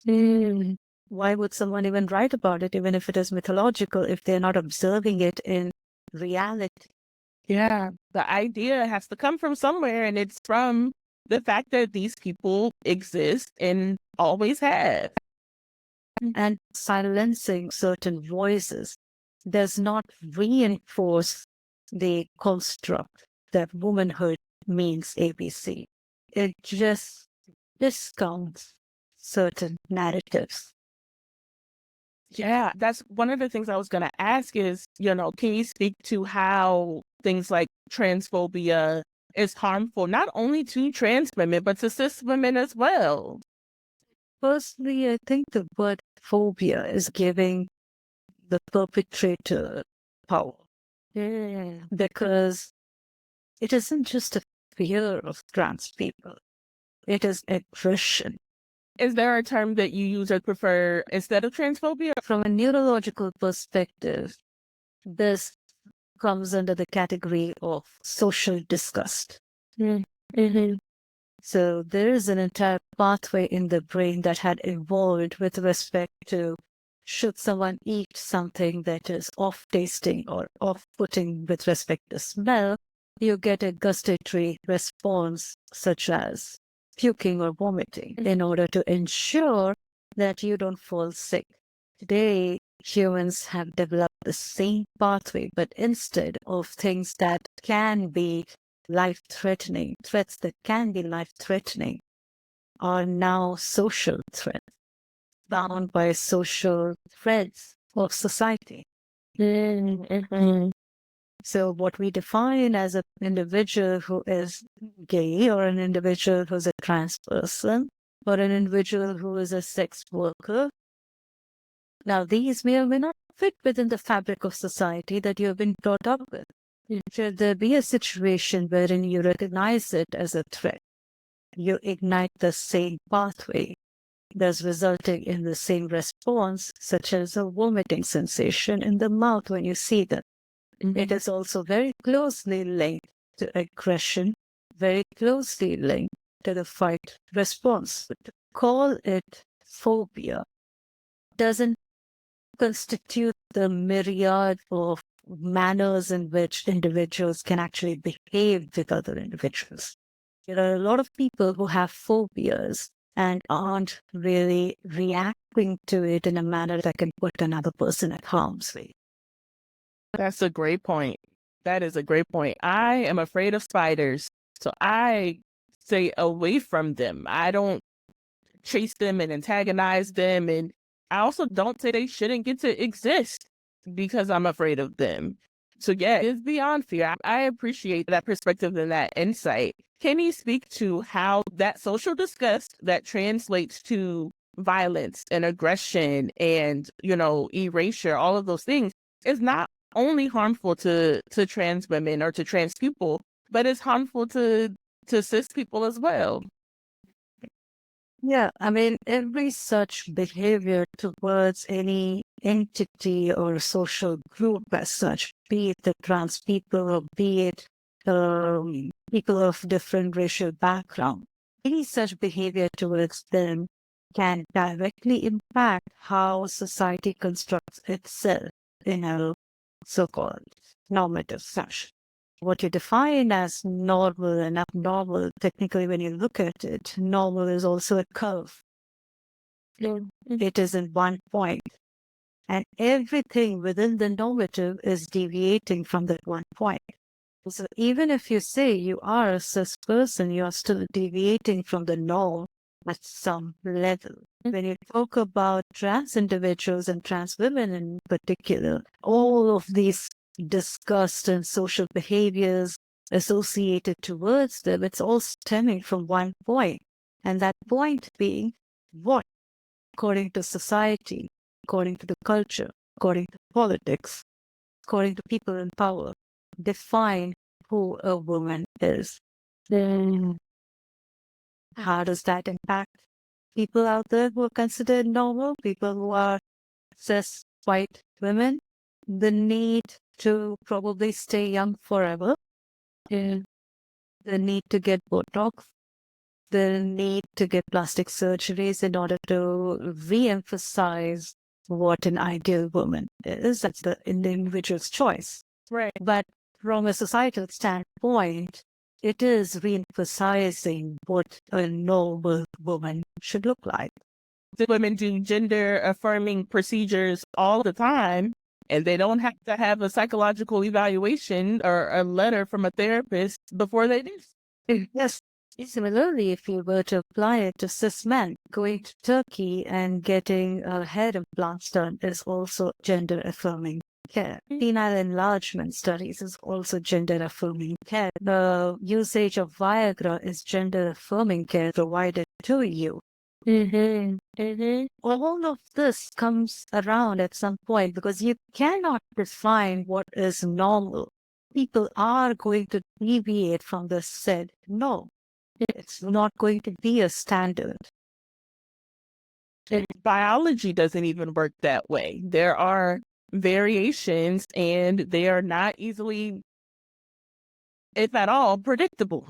Why would someone even write about it, even if it is mythological, if they're not observing it in reality? Yeah, the idea has to come from somewhere, and it's from the fact that these people exist and always have. And silencing certain voices does not reinforce the construct that womanhood means ABC. It just discounts certain narratives. Yeah, that's one of the things I was going to ask is, can you speak to how things like transphobia is harmful, not only to trans women, but to cis women as well? Firstly, I think the word phobia is giving the perpetrator power. Because it isn't just a fear of trans people. It is aggression. Is there a term that you use or prefer instead of transphobia? From a neurological perspective, this comes under the category of social disgust. Mm-hmm. So there is an entire pathway in the brain that had evolved with respect to should someone eat something that is off-tasting or off-putting with respect to smell, you get a gustatory response such as puking or vomiting in order to ensure that you don't fall sick. Today, humans have developed the same pathway, but instead of things that can be life-threatening, threats that can be life-threatening, are now social threats, bound by social threads of society. Mm-hmm. So what we define as an individual who is gay or an individual who's a trans person or an individual who is a sex worker, now these may or may not fit within the fabric of society that you have been brought up with. Should there be a situation wherein you recognize it as a threat, you ignite the same pathway, thus resulting in the same response, such as a vomiting sensation in the mouth when you see them. It is also very closely linked to aggression, very closely linked to the fight response. But to call it phobia doesn't constitute the myriad of manners in which individuals can actually behave with other individuals. There are a lot of people who have phobias and aren't really reacting to it in a manner that can put another person at harm's way. That's a great point. That is a great point. I am afraid of spiders, so I stay away from them. I don't chase them and antagonize them, and I also don't say they shouldn't get to exist because I'm afraid of them. So yeah, it's beyond fear. I appreciate that perspective and that insight. Can you speak to how that social disgust that translates to violence and aggression and, erasure, all of those things is not only harmful to trans women or to trans people, but it's harmful to cis people as well? Yeah, I mean, every such behavior towards any entity or social group as such, be it the trans people or be it people of different racial background, any such behavior towards them can directly impact how society constructs itself in a so-called normative fashion. What you define as normal and abnormal, technically, when you look at it, normal is also a curve. It is in one point. And everything within the normative is deviating from that one point. So even if you say you are a cis person, you are still deviating from the norm at some level. When you talk about trans individuals and trans women in particular, all of these disgust and social behaviors associated towards them, it's all stemming from one point. And that point being what? According to society, according to the culture, according to politics, according to people in power, define who a woman is. Then how does that impact people out there who are considered normal, people who are cis white women? The need to probably stay young forever, the need to get Botox, the need to get plastic surgeries in order to re-emphasize what an ideal woman is. That's the individual's choice. Right. But from a societal standpoint, it is re-emphasizing what a normal woman should look like. Women do gender affirming procedures all the time, and they don't have to have a psychological evaluation or a letter from a therapist before they do. Yes. Similarly, if you were to apply it to cis men, going to Turkey and getting a hair implants done is also gender affirming care. Penile enlargement studies is also gender affirming care. The usage of Viagra is gender affirming care provided to you. All of this comes around at some point because you cannot define what is normal people are going to deviate from the said no. It's not going to be a standard. Biology doesn't even work that way. There are variations and they are not easily, if at all, predictable.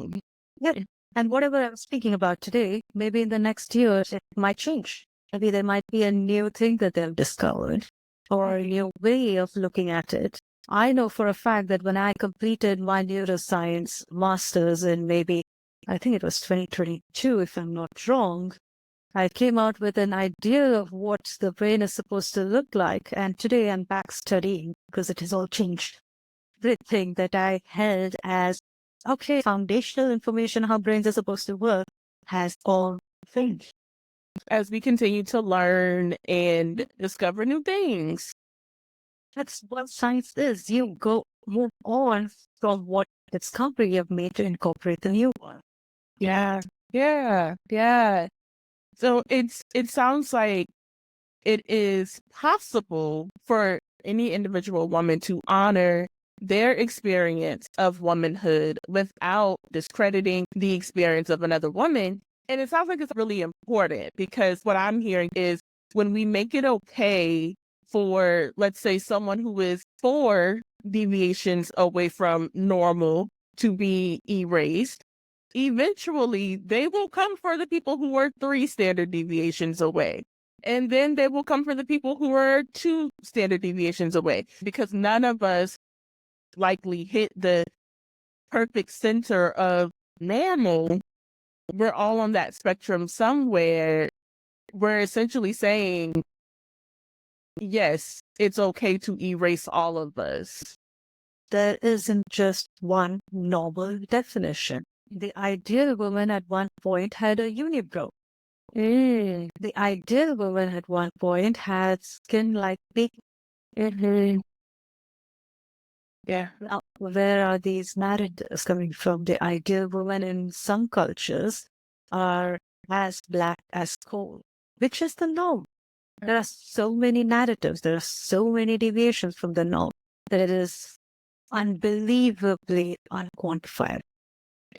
Yeah. And whatever I'm speaking about today, maybe in the next year, it might change. Maybe there might be a new thing that they've discovered or a new way of looking at it. I know for a fact that when I completed my neuroscience master's in maybe, I think it was 2022, if I'm not wrong, I came out with an idea of what the brain is supposed to look like. And today I'm back studying because it has all changed. Everything that I held as, okay, foundational information, how brains are supposed to work, has all changed. As we continue to learn and discover new things. That's what science is. You move on from what discovery you've made to incorporate the new one. Yeah. So it sounds like it is possible for any individual woman to honor their experience of womanhood without discrediting the experience of another woman. And it sounds like it's really important because what I'm hearing is when we make it okay for, let's say, someone who is 4 deviations away from normal to be erased, eventually they will come for the people who are 3 standard deviations away. And then they will come for the people who are 2 standard deviations away, because none of us likely hit the perfect center of normal. We're all on that spectrum somewhere. We're essentially saying, yes, it's okay to erase all of us. There isn't just one normal definition. The ideal woman at one point had a unibrow. The ideal woman at one point had skin like pig. Yeah. Now, where are these narratives coming from? The ideal woman in some cultures are as black as coal, which is the norm. There are so many narratives, there are so many deviations from the norm that it is unbelievably unquantifiable.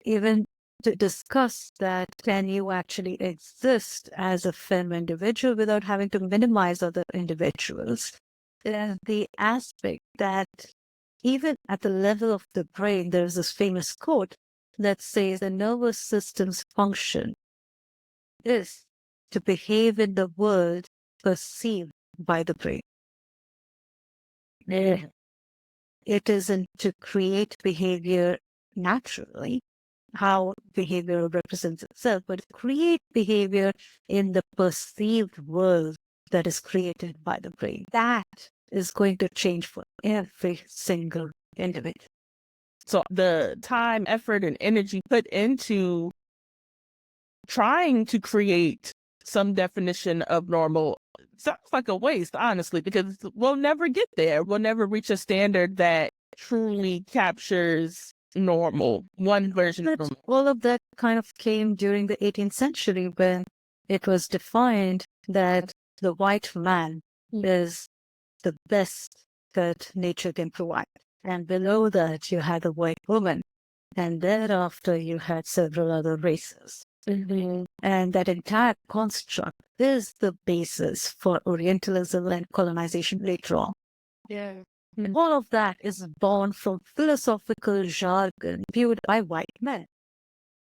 Even to discuss that, can you actually exist as a femme individual without having to minimize other individuals? There's the aspect that even at the level of the brain, there's this famous quote that says the nervous system's function is to behave in the world perceived by the brain. It isn't to create behavior naturally, how behavior represents itself, but create behavior in the perceived world that is created by the brain. That is going to change for every single individual. So the time, effort, and energy put into trying to create some definition of normal sounds like a waste, honestly, because we'll never get there. We'll never reach a standard that truly captures normal, one version of normal. All of that kind of came during the 18th century when it was defined that the white man is the best that nature can provide. And below that, you had the white woman. And thereafter, you had several other races. And that entire construct is the basis for Orientalism and colonization later on. And all of that is born from philosophical jargon viewed by white men.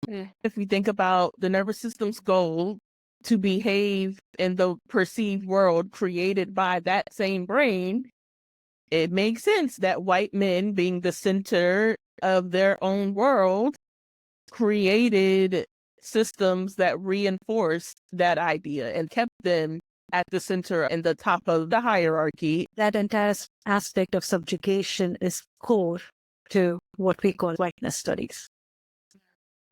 If we think about the nervous system's goal to behave in the perceived world created by that same brain, it makes sense that white men, being the center of their own world, created systems that reinforced that idea and kept them at the center and the top of the hierarchy. That entire aspect of subjugation is core to what we call whiteness studies. The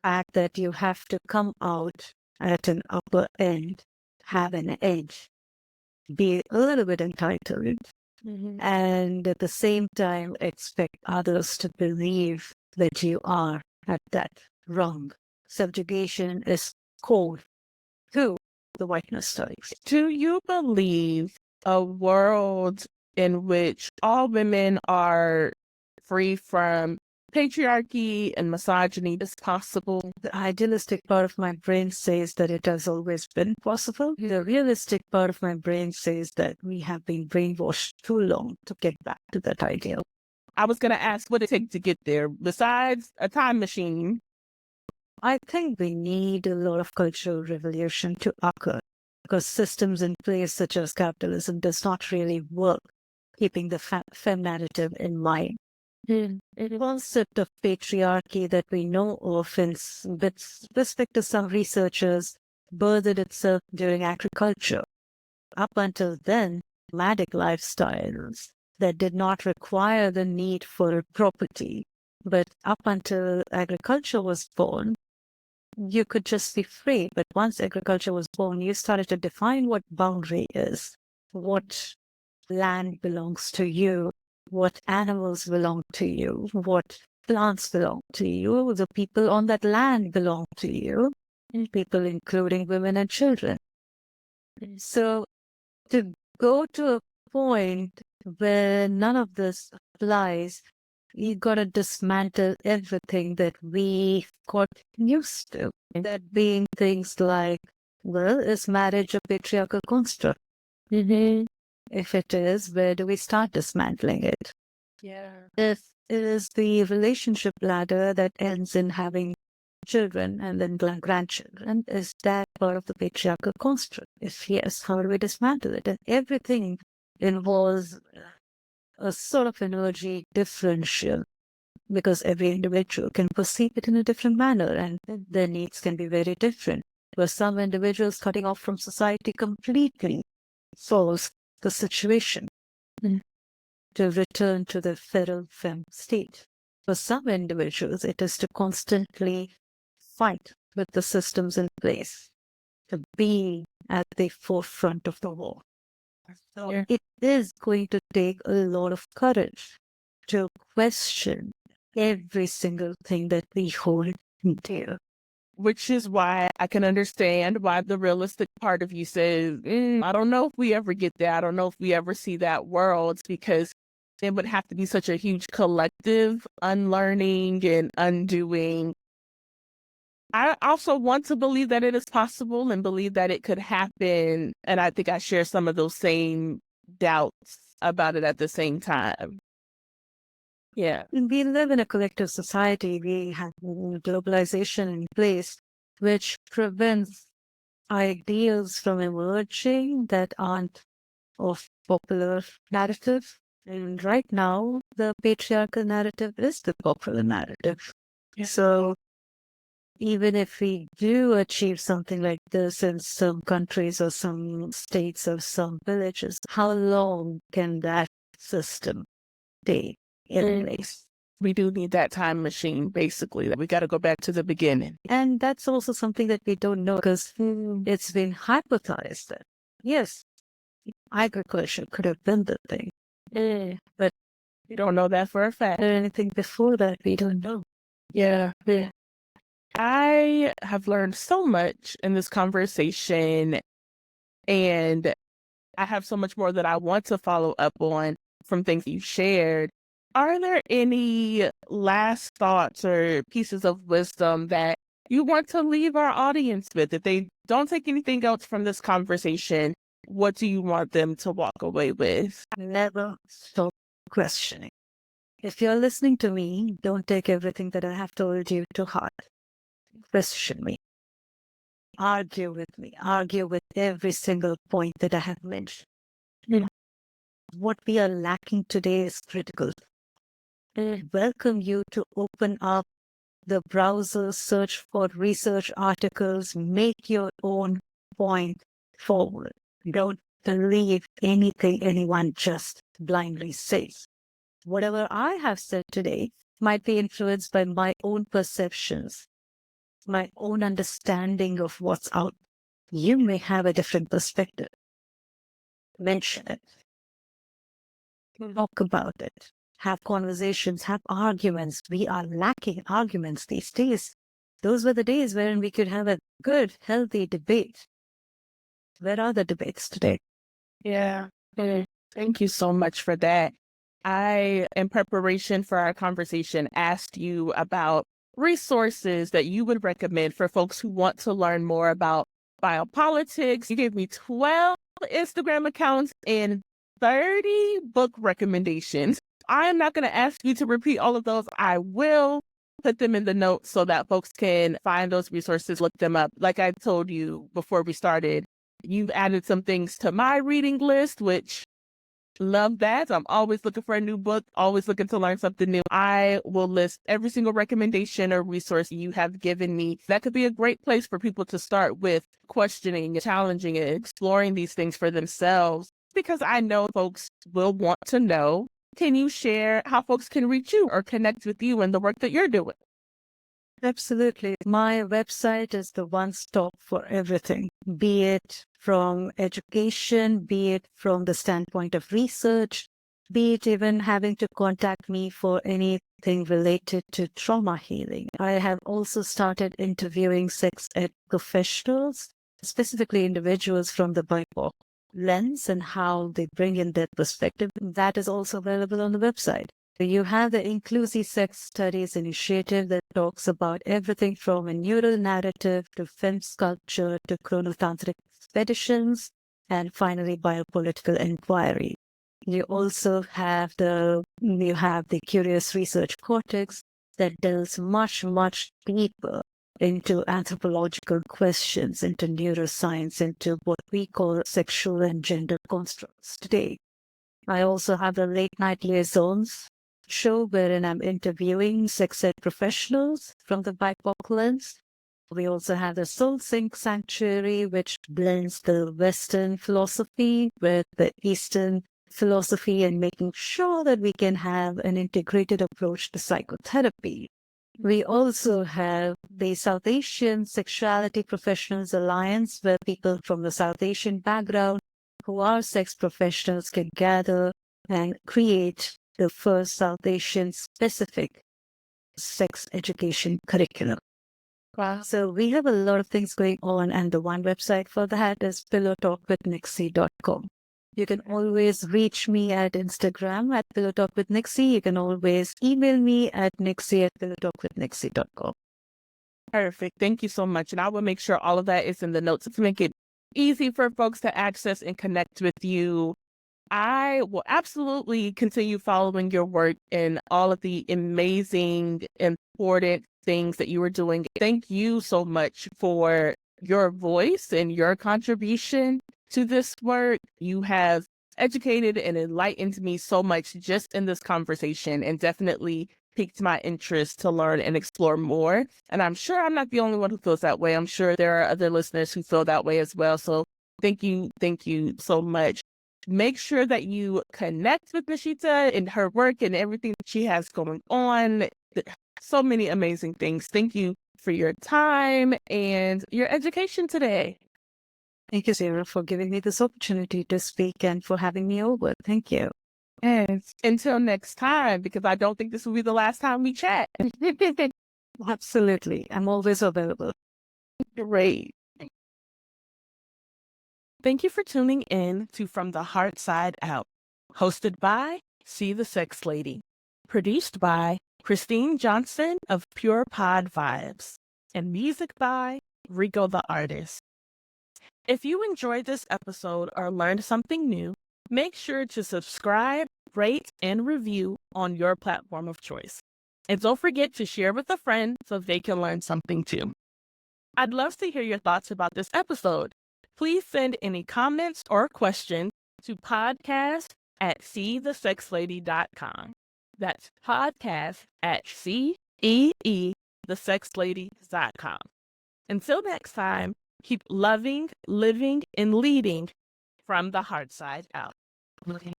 fact that you have to come out at an upper end, have an edge, be a little bit entitled, and at the same time expect others to believe that you are at that rung. Subjugation is core to the whiteness studies. Do you believe a world in which all women are free from patriarchy and misogyny as possible? The idealistic part of my brain says that it has always been possible. The realistic part of my brain says that we have been brainwashed too long to get back to that ideal. I was going to ask what it takes to get there besides a time machine. I think we need a lot of cultural revolution to occur because systems in place such as capitalism does not really work, keeping the fem narrative in mind. The concept of patriarchy that we know of with respect to some researchers birthed itself during agriculture. Up until then, nomadic lifestyles that did not require the need for property. But up until agriculture was born, you could just be free. But once agriculture was born, you started to define what boundary is, what land belongs to you, what animals belong to you, what plants belong to you, the people on that land belong to you, and people including women and children. So to go to a point where none of this applies, you got to dismantle everything that we got used to. That being things like, well, is marriage a patriarchal construct? If it is, where do we start dismantling it? If it is the relationship ladder that ends in having children and then grandchildren, is that part of the patriarchal construct? If yes, how do we dismantle it? And everything involves a sort of energy differential because every individual can perceive it in a different manner and their needs can be very different. For some individuals, cutting off from society completely solves the situation to return to the feral femme state. For some individuals, it is to constantly fight with the systems in place, to be at the forefront of the war. So it is going to take a lot of courage to question every single thing that we hold dear. Which is why I can understand why the realistic part of you says, I don't know if we ever get there. I don't know if we ever see that world, because it would have to be such a huge collective unlearning and undoing. I also want to believe that it is possible and believe that it could happen. And I think I share some of those same doubts about it at the same time. Yeah. We live in a collective society. We have globalization in place, which prevents ideals from emerging that aren't of popular narrative. And right now, the patriarchal narrative is the popular narrative. Yeah. So even if we do achieve something like this in some countries or some states or some villages, how long can that system stay in place? We do need that time machine, basically. We got to go back to the beginning. And that's also something that we don't know because it's been hypothesized that, yes, agriculture could have been the thing. But we don't know that for a fact. Anything before that, we don't know. Yeah. I have learned so much in this conversation, and I have so much more that I want to follow up on from things you shared. Are there any last thoughts or pieces of wisdom that you want to leave our audience with? If they don't take anything else from this conversation, what do you want them to walk away with? Never stop questioning. If you're listening to me, don't take everything that I have told you to heart. Question me. Argue with me. Argue with every single point that I have mentioned. What we are lacking today is critical. I welcome you to open up the browser, search for research articles, make your own point forward. Don't believe anything anyone just blindly says. Whatever I have said today might be influenced by my own perceptions, my own understanding of what's out. You may have a different perspective. Mention it. Talk about it. Have conversations, have arguments. We are lacking arguments these days. Those were the days when we could have a good, healthy debate. Where are the debates today? Yeah. Thank you so much for that. I, in preparation for our conversation, asked you about resources that you would recommend for folks who want to learn more about biopolitics. You gave me 12 Instagram accounts and 30 book recommendations. I am not going to ask you to repeat all of those. I will put them in the notes so that folks can find those resources, look them up. Like I told you before we started, you've added some things to my reading list, which love that. I'm always looking for a new book, always looking to learn something new. I will list every single recommendation or resource you have given me. That could be a great place for people to start with questioning, challenging, and exploring these things for themselves, because I know folks will want to know. Can you share how folks can reach you or connect with you and the work that you're doing? Absolutely. My website is the one stop for everything, be it from education, be it from the standpoint of research, be it even having to contact me for anything related to trauma healing. I have also started interviewing sex ed professionals, specifically individuals from the BIPOC lens and how they bring in their perspective. That is also available on the website. You have the Inclusive Sex Studies Initiative that talks about everything from a neural narrative to femme sculpture to chronotantric expeditions and finally biopolitical inquiry. You also have the Curious Research Cortex that delves much, much deeper into anthropological questions, into neuroscience, into what we call sexual and gender constructs today. I also have the Late Night Liaisons show wherein I'm interviewing sex ed professionals from the BIPOC lens. We also have the Soul Sync Sanctuary, which blends the Western philosophy with the Eastern philosophy and making sure that we can have an integrated approach to psychotherapy. We also have the South Asian Sexuality Professionals Alliance, where people from the South Asian background who are sex professionals can gather and create the first South Asian specific sex education curriculum. Wow. So we have a lot of things going on, and the one website for that is pillowtalkwithnixie.com. You can always reach me at Instagram at pillowtalkwithnixie. You can always email me at nixie@pillowtalkwithnixie.com. Perfect. Thank you so much. And I will make sure all of that is in the notes to make it easy for folks to access and connect with you. I will absolutely continue following your work and all of the amazing, important things that you are doing. Thank you so much for your voice and your contribution to this work. You have educated and enlightened me so much just in this conversation, and definitely piqued my interest to learn and explore more. And I'm sure I'm not the only one who feels that way. I'm sure there are other listeners who feel that way as well. So thank you so much. Make sure that you connect with Nishita and her work and everything that she has going on. So many amazing things. Thank you for your time and your education today. Thank you, Sarah, for giving me this opportunity to speak and for having me over. Thank you. Yes. Until next time, because I don't think this will be the last time we chat. Absolutely. I'm always available. Great. Thank you for tuning in to From the Heart Side Out, hosted by Cee The Sex Lady, produced by Christine Johnson of Pure Pod Vibes, and music by Rico the Artist. If you enjoyed this episode or learned something new, make sure to subscribe, rate, and review on your platform of choice. And don't forget to share with a friend so they can learn something too. I'd love to hear your thoughts about this episode. Please send any comments or questions to podcast@ceethesexlady.com. That's podcast@ceethesexlady.com. Until next time, keep loving, living, and leading from the heart side out. Moving,